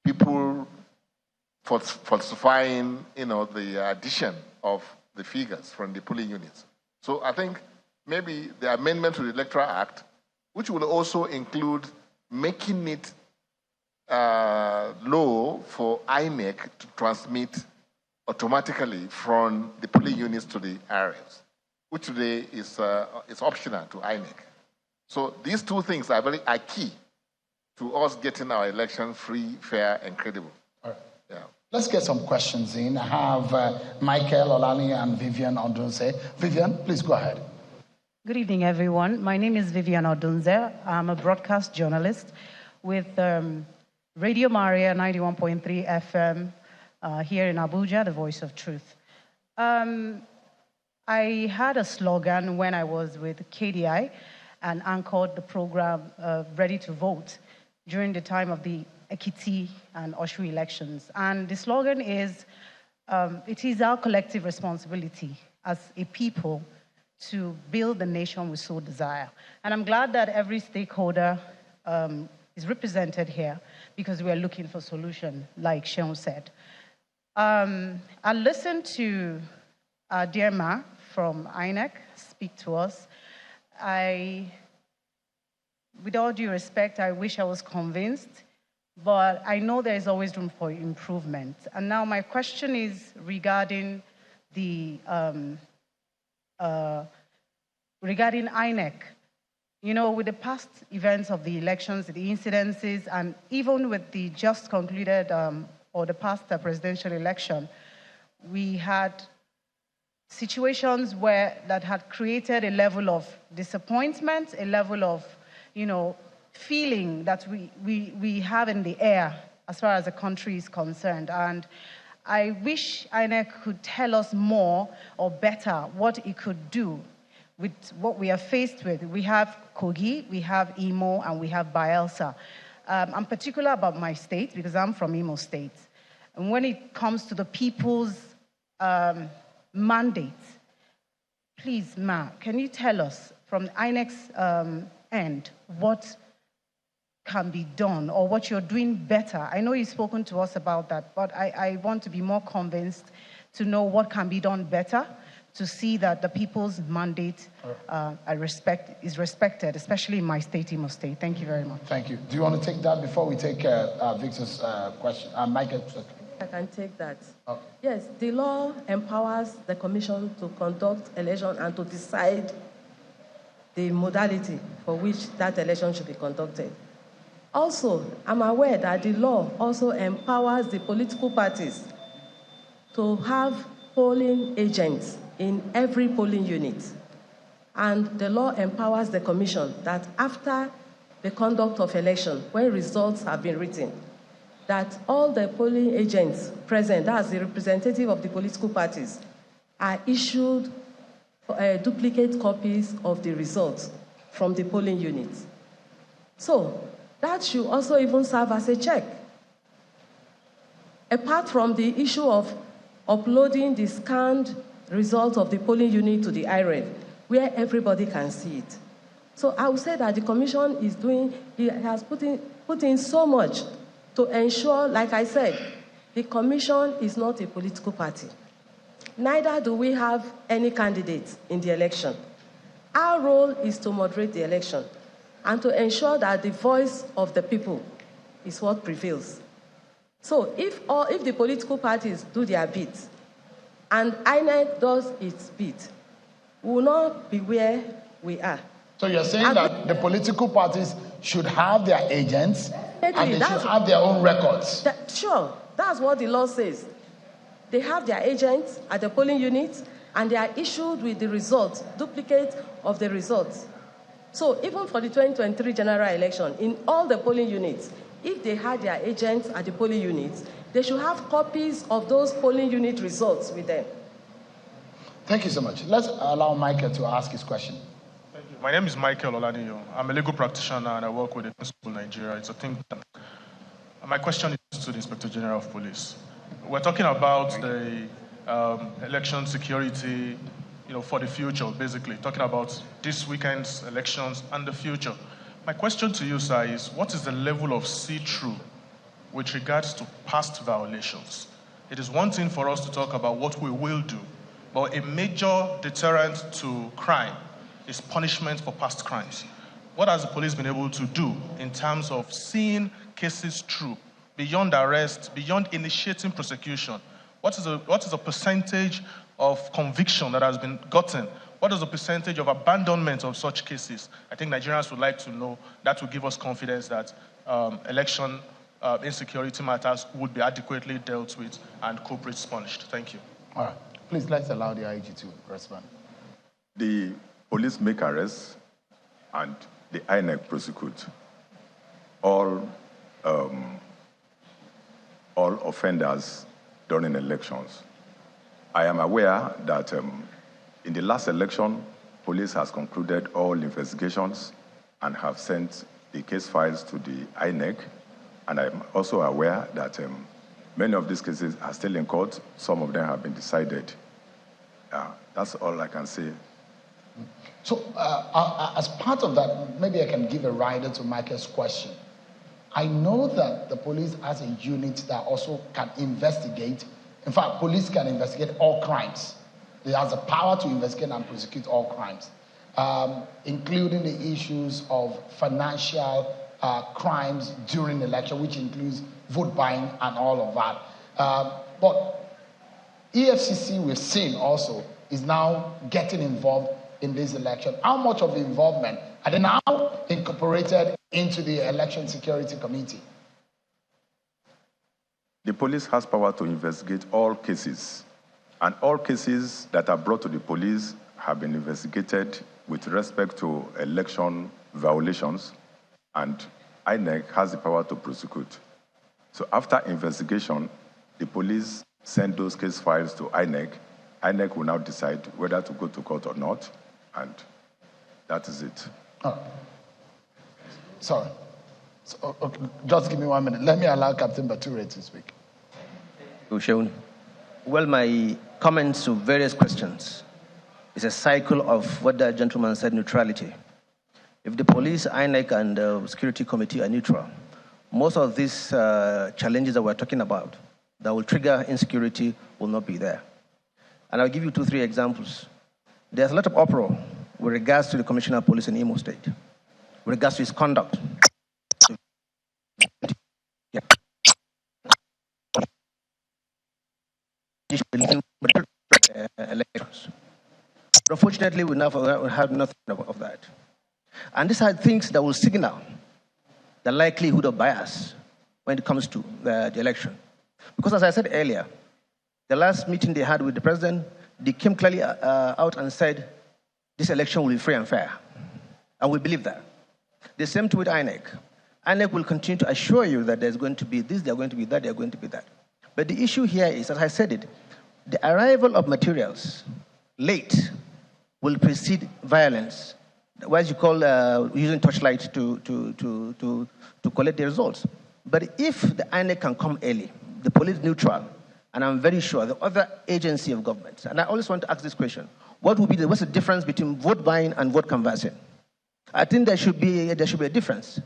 people falsifying, the addition of the figures from the polling units. So I think maybe the amendment to the Electoral Act, which will also include making it law for INEC to transmit automatically from the polling units to the areas, which today is optional to INEC. So these two things are key to us getting our election free, fair, and credible. All right. Yeah. Let's get some questions in. I have Michael Olani and Vivian Odunze. Vivian, please go ahead. Good evening, everyone. My name is Vivian Odunze. I'm a broadcast journalist with Radio Maria 91.3 FM here in Abuja, the Voice of Truth. I had a slogan when I was with KDI and anchored the program Ready to Vote during the time of the Ekiti and Oshu elections. And the slogan is, it is our collective responsibility as a people to build the nation we so desire. And I'm glad that every stakeholder is represented here because we are looking for solutions, like Sheon said. I listened to dear Ma from INEC speak to us. With all due respect, I wish I was convinced, but I know there is always room for improvement. And now my question is regarding the regarding INEC. With the past events of the elections, the incidences, and even with the just concluded or the past presidential election, we had situations that had created a level of disappointment, a level of, feeling that we have in the air as far as the country is concerned. And I wish INEC could tell us more or better what it could do with what we are faced with. We have Kogi, we have Imo, and we have Bayelsa. I'm particular about my state because I'm from Imo State. And when it comes to the people's mandate, please, Ma, can you tell us from INEC's end what can be done or what you're doing better? I know you've spoken to us about that, but I want to be more convinced to know what can be done better to see that the people's mandate is respected, especially in my state, Imo State. Thank you very much. Thank you. Do you want to take that before we take Victor's question? Michael. I can take that. Okay. Yes, the law empowers the commission to conduct election and to decide the modality for which that election should be conducted. Also, I'm aware that the law also empowers the political parties to have polling agents in every polling unit. And the law empowers the commission that after the conduct of election, when results have been written, that all the polling agents present, as the representative of the political parties, are issued duplicate copies of the results from the polling units. So that should also even serve as a check. Apart from the issue of uploading the scanned results of the polling unit to the IREV, where everybody can see it. So I would say that the commission has put in so much to ensure, like I said, the commission is not a political party. Neither do we have any candidates in the election. Our role is to moderate the election and to ensure that the voice of the people is what prevails. So if the political parties do their bit and INEC does its bit, we will not be where we are. So you're saying that the political parties should have their agents and they should have their own records? Sure, that's what the law says. They have their agents at the polling units and they are issued with the results, duplicate of the results. So even for the 2023 general election, in all the polling units, if they had their agents at the polling units, they should have copies of those polling unit results with them. Thank you so much. Let's allow Michael to ask his question. Thank you. My name is Michael Olaniyo. I'm a legal practitioner and I work with the Principal Nigeria. It's a think tank. My question is to the Inspector General of Police. We're talking about the election security, for the future, basically, talking about this weekend's elections and the future. My question to you, sir, is what is the level of see-through with regards to past violations? It is one thing for us to talk about what we will do, but a major deterrent to crime is punishment for past crimes. What has the police been able to do in terms of seeing cases through, beyond arrest, beyond initiating prosecution? What is the percentage of conviction that has been gotten? What is the percentage of abandonment of such cases? I think Nigerians would like to know. That will give us confidence that election insecurity matters would be adequately dealt with and culprits punished. Thank you. All right. Please, let's allow the IG to respond. The police make arrests and the INEC prosecute all offenders during elections. I am aware that in the last election, police has concluded all investigations and have sent the case files to the INEC. And I'm also aware that many of these cases are still in court. Some of them have been decided. That's all I can say. So as part of that, maybe I can give a rider to Michael's question. I know that the police has a unit that also can investigate. In fact, police can investigate all crimes. It has the power to investigate and prosecute all crimes, including the issues of financial crimes during the election, which includes vote buying and all of that. But EFCC, we've seen also, is now getting involved in this election. How much of the involvement are they now incorporated into the Election Security Committee? The police has power to investigate all cases, and all cases that are brought to the police have been investigated with respect to election violations, and INEC has the power to prosecute. So after investigation, the police send those case files to INEC. INEC will now decide whether to go to court or not, and that is it. Oh. Sorry. So, okay, just give me 1 minute. Let me allow Captain Bature to speak. Well, my comments to various questions is a cycle of what the gentleman said, neutrality. If the police, INEC, and the security committee are neutral, most of these challenges that we're talking about that will trigger insecurity will not be there. And I'll give you 2-3 examples. There's a lot of uproar with regards to the Commissioner of Police in Imo State, with regards to his conduct. Elections. But unfortunately, we have nothing of that. And these are things that will signal the likelihood of bias when it comes to the election. Because as I said earlier, the last meeting they had with the president, they came clearly out and said, this election will be free and fair. And we believe that. The same thing with INEC. INEC will continue to assure you that there's going to be this, there's going to be that, there's going to be that. But the issue here is, as I said it, the arrival of materials late will precede violence. What you call using torchlight to collect the results. But if the INEC can come early, the police neutral, and I'm very sure the other agency of government, and I always want to ask this question, what's the difference between vote buying and vote canvassing? I think there should be a difference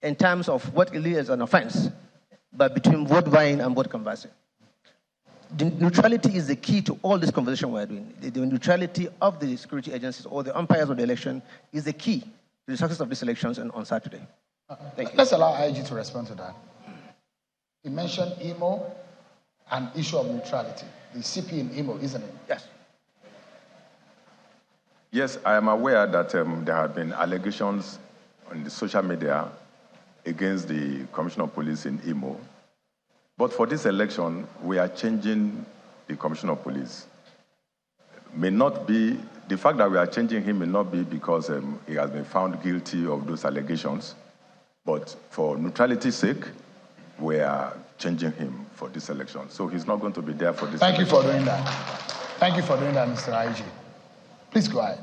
in terms of what is an offense, but between vote buying and vote canvassing. The neutrality is the key to all this conversation we're doing. The neutrality of the security agencies or the umpires of the election is the key to the success of these elections on Saturday. Thank you. Let's allow IG to respond to that. He mentioned Imo and issue of neutrality. The CP in Imo, isn't it? Yes. Yes, I am aware that there have been allegations on the social media against the Commissioner of Police in Imo. But for this election, we are changing the Commissioner of Police. May not be, the fact that we are changing him may not be because he has been found guilty of those allegations, but for neutrality's sake, we are changing him for this election. So he's not going to be there for this Thank election. you for doing that. Thank you for doing that, Mr. IG. Please go ahead.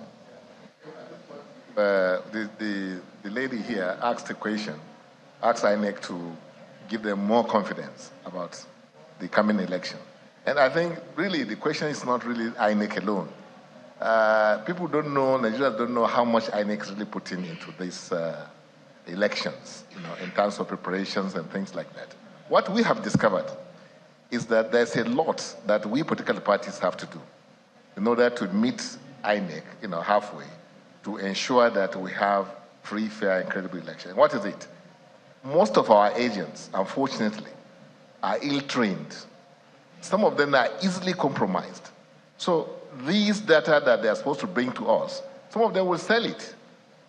The lady here asked a question, asked INEC to give them more confidence about the coming election. And I think really the question is not really INEC alone. People don't know, Nigerians don't know how much INEC is really putting into these elections, in terms of preparations and things like that. What we have discovered is that there's a lot that we political parties have to do in order to meet INEC, halfway, to ensure that we have free, fair, and credible election. What is it? Most of our agents, unfortunately, are ill-trained. Some of them are easily compromised. So these data that they are supposed to bring to us, some of them will sell it.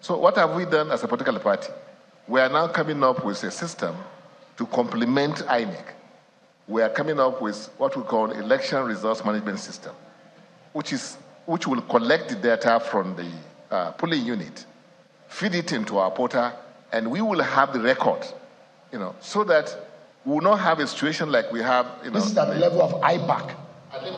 So what have we done as a political party? We are now coming up with a system to complement INEC. We are coming up with what we call election results management system, which will collect the data from the polling unit, feed it into our portal, and we will have the record, so that we will not have a situation like we have. This is at the level of IPAC.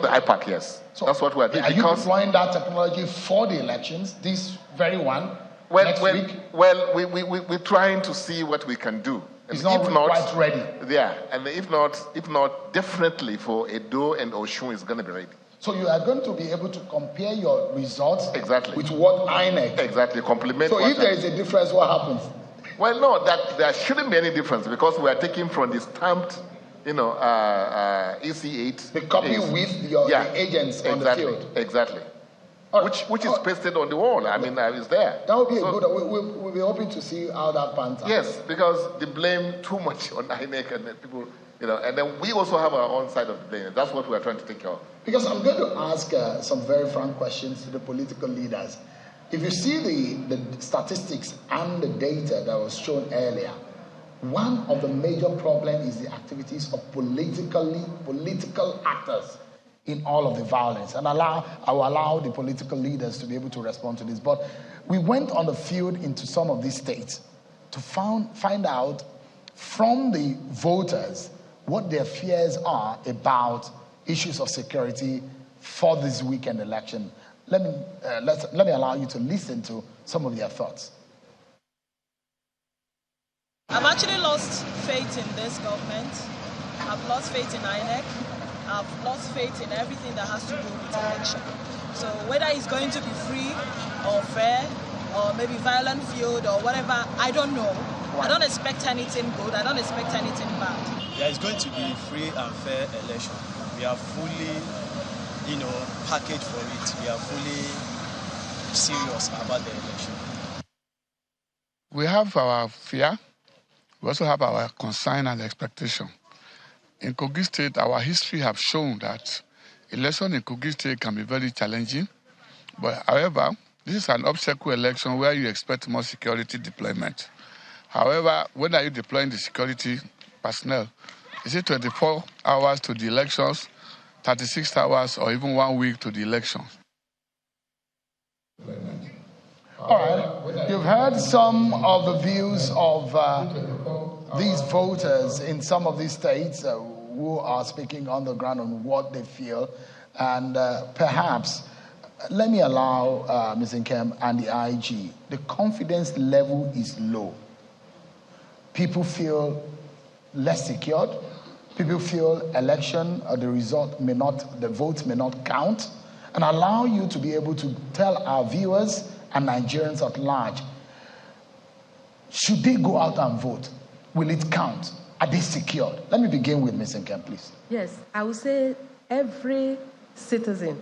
The IPAC, yes. So that's what we are doing. Are you deploying that technology for the elections, this very one, next week? Well, we're trying to see what we can do. It's not quite ready. Yeah, and if not, definitely for Edo and Oshun is going to be ready. So you are going to be able to compare your results exactly with what INEC. Exactly, complement. So if there is a difference, what happens? Well, no, there shouldn't be any difference because we are taking from the stamped, EC8. The copy with your the agents on the field. Exactly. Which is pasted on the wall. I mean, it's there. That would be good. We'll be hoping to see how that pans out. Yes, because they blame too much on INEC and people, and then we also have our own side of the blame. That's what we are trying to take care of. Because I'm going to ask some very frank questions to the political leaders. If you see the statistics and the data that was shown earlier, one of the major problems is the activities of political actors in all of the violence. And I will allow the political leaders to be able to respond to this. But we went on the field into some of these states to find out from the voters what their fears are about issues of security for this weekend election. Let me allow you to listen to some of their thoughts. I've actually lost faith in this government. I've lost faith in INEC. I've lost faith in everything that has to do with election. So whether it's going to be free or fair or maybe violent field or whatever, I don't know. I don't expect anything good. I don't expect anything bad. There is going to be free and fair election. We are fully, packaged for it. We are fully serious about the election. We have our fear. We also have our concern and expectation. In Kogi State, our history have shown that election in Kogi State can be very challenging. But however, this is an obstacle election where you expect more security deployment. However, when are you deploying the security personnel? Is it 24 hours to the elections, 36 hours, or even 1 week to the elections? All right. You've heard some of the views of these voters in some of these states who are speaking on the ground on what they feel. And perhaps, let me allow Ms. Nkem and the IG. The confidence level is low. People feel less secured. People feel election or the result may not, the votes may not count. And allow you to be able to tell our viewers and Nigerians at large, should they go out and vote? Will it count? Are they secured? Let me begin with Ms. Nkem, please. Yes, I would say every citizen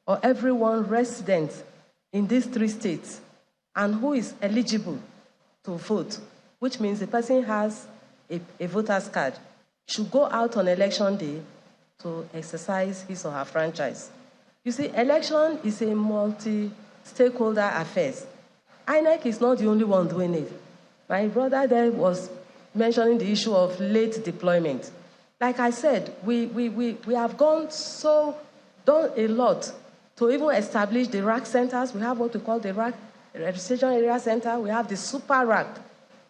or everyone resident in these 3 states and who is eligible to vote, which means the person has a voter's card, should go out on election day to exercise his or her franchise. You see, election is a multi-stakeholder affair. INEC is not the only one doing it. My brother there was mentioning the issue of late deployment. Like I said, we have done a lot to even establish the RAC centers. We have what we call the RAC Registration Area Center. We have the Super RAC,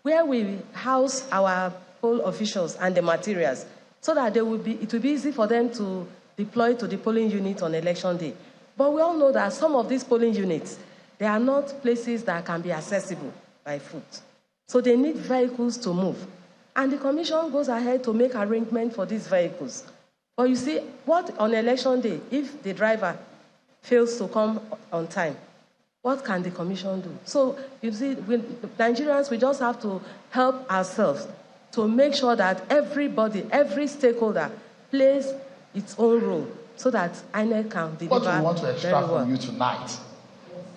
where we house our poll officials and the materials, so that it will be easy for them to deploy to the polling unit on election day. But we all know that some of these polling units, they are not places that can be accessible by foot. So they need vehicles to move. And the commission goes ahead to make arrangements for these vehicles. But you see, what on election day, if the driver fails to come on time, what can the commission do? So you see, Nigerians, we just have to help ourselves to make sure that everybody, every stakeholder plays its own role so that INEC can deliver. What we want to extract from you tonight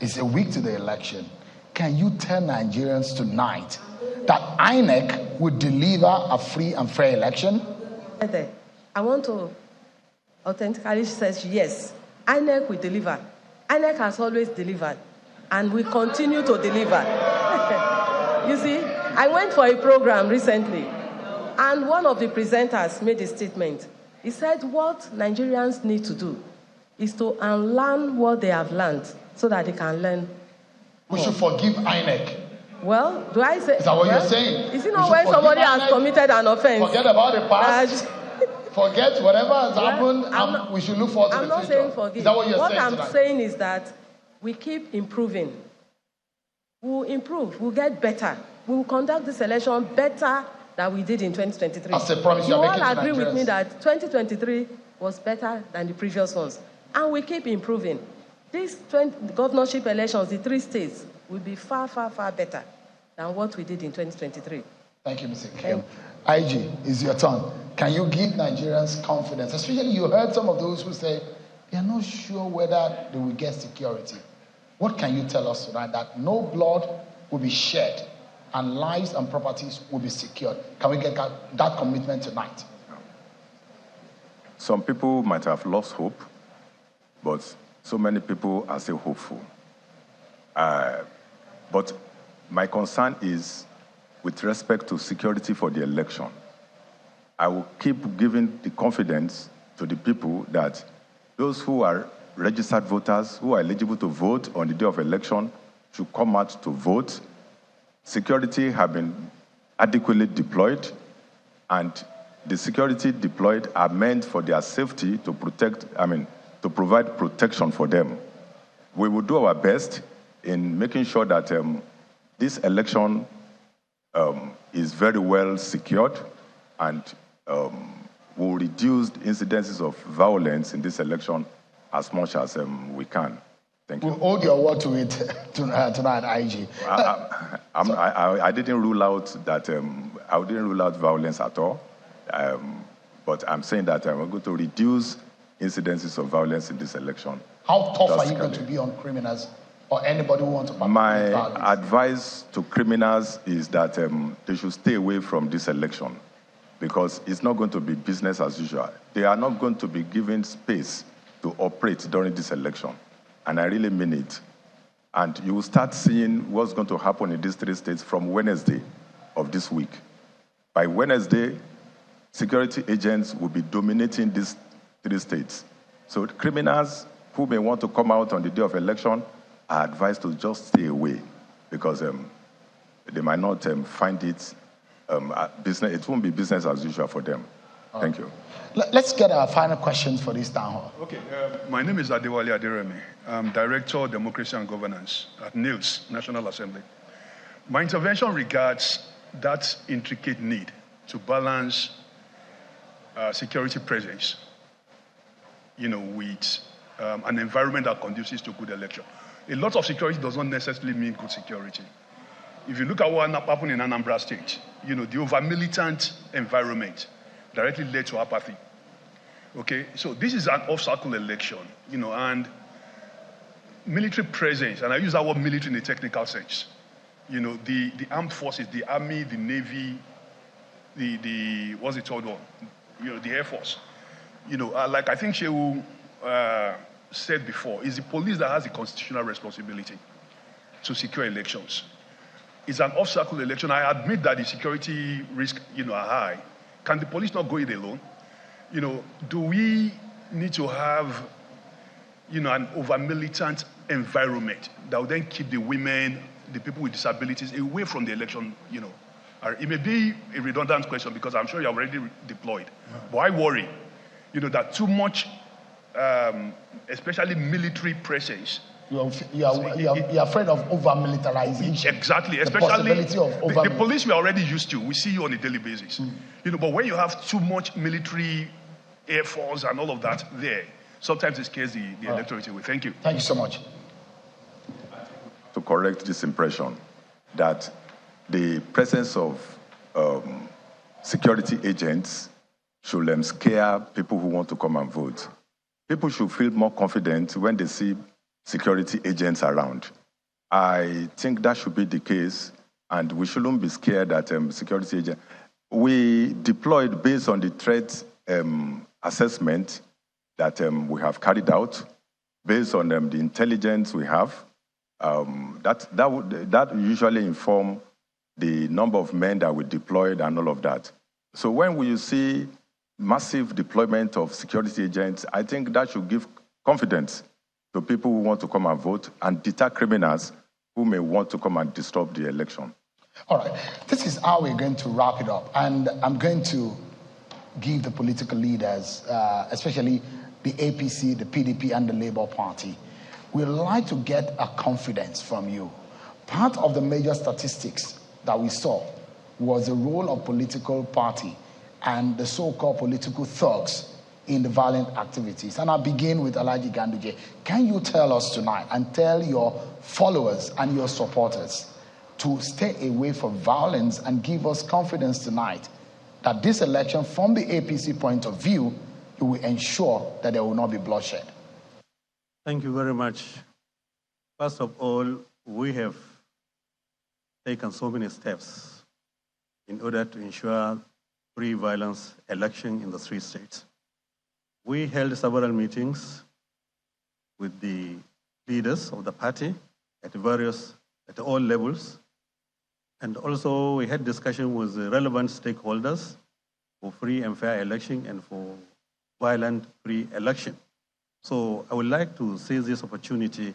is a week to the election. Can you tell Nigerians tonight that INEC would deliver a free and fair election? I want to authentically say yes, INEC will deliver. INEC has always delivered, and we continue to deliver. You see, I went for a program recently, and one of the presenters made a statement. He said what Nigerians need to do is to unlearn what they have learned so that they can learn more. We should forgive INEC. Well, do I say... Is that what you're saying? Is it not when somebody has committed an offense? Forget about the past. Forget whatever has happened, we should look forward to the future. I'm not saying forgive. Is that what you're saying What I'm tonight? saying is that we keep improving. We'll improve. We'll get better. We will conduct this election better than we did in 2023. As a promise you you're all making to agree with Nigerians. me that 2023 was better than the previous ones. And we keep improving. These governorship elections, the 3 states, will be far, far, far better than what we did in 2023. Thank you, Mr. Kim. IG, it's your turn. Can you give Nigerians confidence? Especially you heard some of those who say they are not sure whether they will get security. What can you tell us tonight that no blood will be shed and lives and properties will be secured? Can we get that commitment tonight? Some people might have lost hope, but so many people are still hopeful. But my concern is with respect to security for the election. I will keep giving the confidence to the people that those who are registered voters, who are eligible to vote on the day of election, should come out to vote. Security have been adequately deployed, and the security deployed are meant for their safety to to provide protection for them. We will do our best in making sure that this election is very well secured and will reduce the incidences of violence in this election as much as we can. Thank you. We'll hold your word to it tonight, IG. I didn't rule out that I didn't rule out violence at all, but I'm saying that we're going to reduce incidences of violence in this election. How tough are you going to be on criminals or anybody who wants to participate? My advice to criminals is that they should stay away from this election because it's not going to be business as usual. They are not going to be given space to operate during this election. And I really mean it. And you will start seeing what's going to happen in these 3 states from Wednesday of this week. By Wednesday, security agents will be dominating these 3 states. So criminals who may want to come out on the day of election are advised to just stay away because they might not find it business. It won't be business as usual for them. Thank you. Let's get our final questions for this town hall. Okay, my name is Adewale Aderemi. I'm Director of Democracy and Governance at NILS, National Assembly. My intervention regards that intricate need to balance security presence, with an environment that conduces to good election. A lot of security does not necessarily mean good security. If you look at what happened in Anambra State, the over-militant environment directly led to apathy. Okay, so this is an off-cycle election, and military presence, and I use that word military in a technical sense. The armed forces, the army, the navy, what's the third one? The Air Force. Like I think Shehu said before, it's the police that has the constitutional responsibility to secure elections. It's an off-cycle election. I admit that the security risks, are high. Can the police not go it alone? Do we need to have, an over-militant environment that will then keep the women, the people with disabilities away from the election, It may be a redundant question because I'm sure you're already deployed. But I worry, that too much, especially military presence. You're afraid of over-militarization. Exactly, the especially the police we're already used to. We see you on a daily basis. But when you have too much military, Air Force and all of that there, sometimes it scares the electorate away. Thank you. Thank you so much. To correct this impression that the presence of security agents should scare people who want to come and vote. People should feel more confident when they see security agents around. I think that should be the case, and we shouldn't be scared that security agents. We deployed based on the threat assessment that we have carried out, based on the intelligence we have. That usually inform the number of men that we deployed and all of that. So when we see massive deployment of security agents, I think that should give confidence to people who want to come and vote and deter criminals who may want to come and disrupt the election. All right, this is how we're going to wrap it up. And I'm going to give the political leaders, especially the APC, the PDP, and the Labour Party, we'd like to get a confidence from you. Part of the major statistics that we saw was the role of political party and the so-called political thugs in the violent activities. And I'll begin with Alhaji Ganduje. Can you tell us tonight and tell your followers and your supporters to stay away from violence and give us confidence tonight that this election, from the APC point of view, you will ensure that there will not be bloodshed? Thank you very much. First of all, we have taken so many steps in order to ensure free violence election in the 3 states. We held several meetings with the leaders of the party at all levels. And also we had discussion with the relevant stakeholders for free and fair election and for violent free election. So I would like to seize this opportunity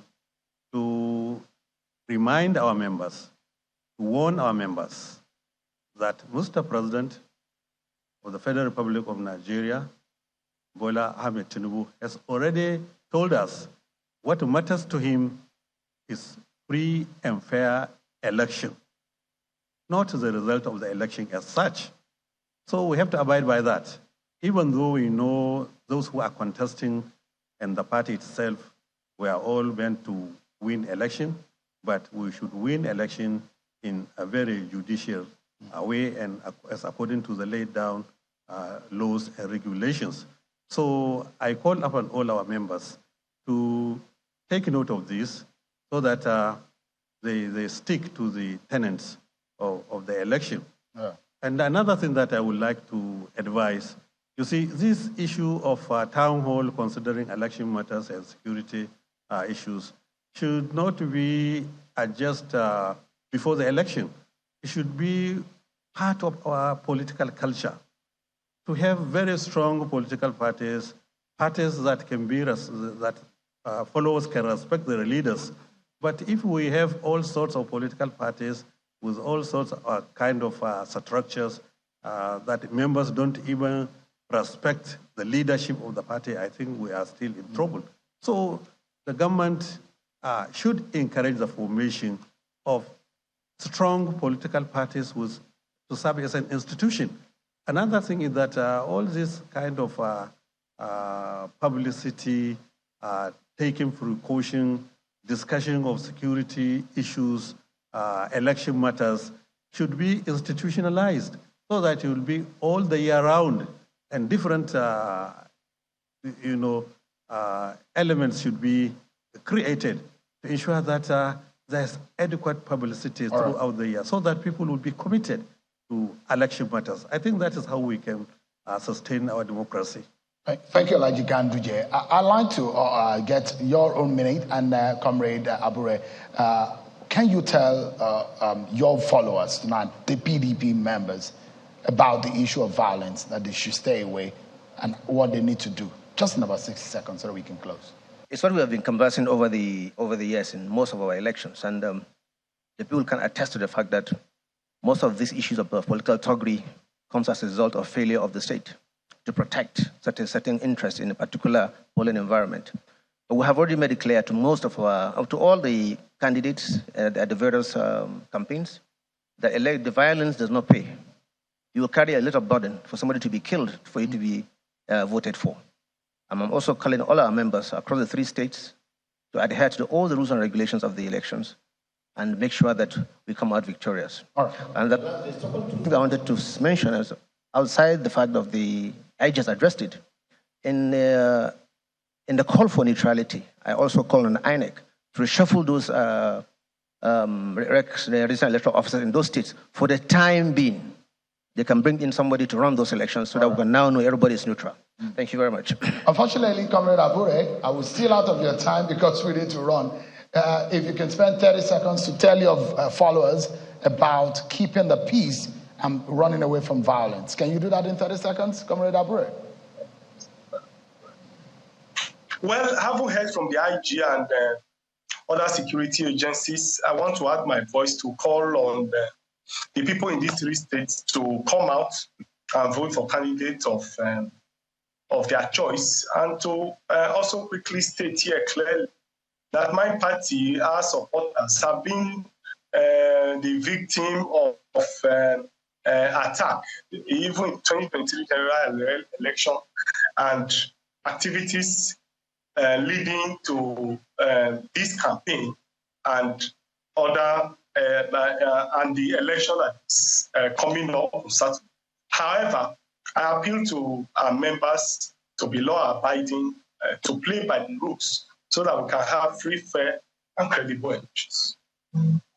to remind our members, to warn our members that Mr. President of the Federal Republic of Nigeria, Bola Ahmed Tinubu, has already told us what matters to him is free and fair election, not the result of the election as such. So we have to abide by that. Even though we know those who are contesting and the party itself, we are all meant to win election, but we should win election in a very judicial way and as according to the laid down laws and regulations. So I call upon all our members to take note of this so that they stick to the tenets of the election. Yeah. And another thing that I would like to advise, you see, this issue of town hall considering election matters and security issues should not be just before the election. It should be part of our political culture to have very strong political parties that can be, followers can respect their leaders. But if we have all sorts of political parties with all sorts of kind of structures that members don't even respect the leadership of the party, I think we are still in trouble. So the government should encourage the formation of strong political parties to serve as an institution. Another thing is that all this kind of publicity, taking precaution, discussion of security issues, election matters should be institutionalized so that it will be all the year round, and different elements should be created to ensure that there's adequate publicity throughout the year so that people will be committed to election matters. I think that is how we can sustain our democracy. Thank you, Elijah Ganduje. I'd like to get your own minute, and Comrade Abure, can you tell your followers tonight, the PDP members, about the issue of violence, that they should stay away, and what they need to do? Just in about 60 seconds so that we can close. It's what we have been conversing over the years in most of our elections, and the people can attest to the fact that most of these issues of political thuggery comes as a result of failure of the state to protect certain interests in a particular polling environment. But we have already made it clear to most of to all the candidates at the various campaigns that the violence does not pay. You will carry a little burden for somebody to be killed for you to be voted for. And I'm also calling all our members across the 3 states to adhere to all the rules and regulations of the elections and make sure that we come out victorious. All right. And the thing I wanted to mention is, outside the fact of I just addressed it, in the call for neutrality, I also call on INEC to reshuffle those recent electoral officers in those states for the time being. They can bring in somebody to run those elections so that we can now know everybody is neutral. Thank you very much. Unfortunately, Comrade Abure, I will steal out of your time because we need to run. If you can spend 30 seconds to tell your followers about keeping the peace and running away from violence. Can you do that in 30 seconds, Comrade Abure? Well, having heard from the IG and other security agencies, I want to add my voice to call on the people in these 3 states to come out and vote for candidates of their choice, and to also quickly state here clearly that my party, our supporters, have been the victim of attack, even in 2023 general election, and activities leading to this campaign and other and the election that is coming up on Saturday. However, I appeal to our members to be law-abiding, to play by the rules, so that we can have free, fair, and credible elections.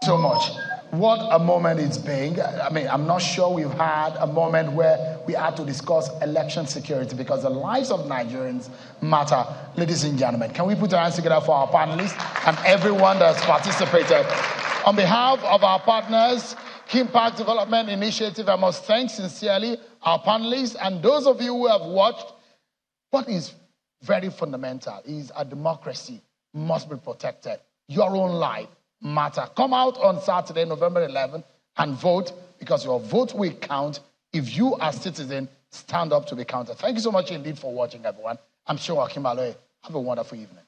So much. What a moment it's been. I mean, I'm not sure we've had a moment where we had to discuss election security, because the lives of Nigerians matter. Ladies and gentlemen, can we put our hands together for our panelists and everyone that's participated? On behalf of our partners, Impact Development Initiative, I must thank sincerely our panelists and those of you who have watched. What is very fundamental is a democracy must be protected. Your own life matter. Come out on Saturday, November 11th, and vote, because your vote will count. If you as citizens stand up to be counted. Thank you so much indeed for watching, everyone. I'm sure Akim Aloe. Have a wonderful evening.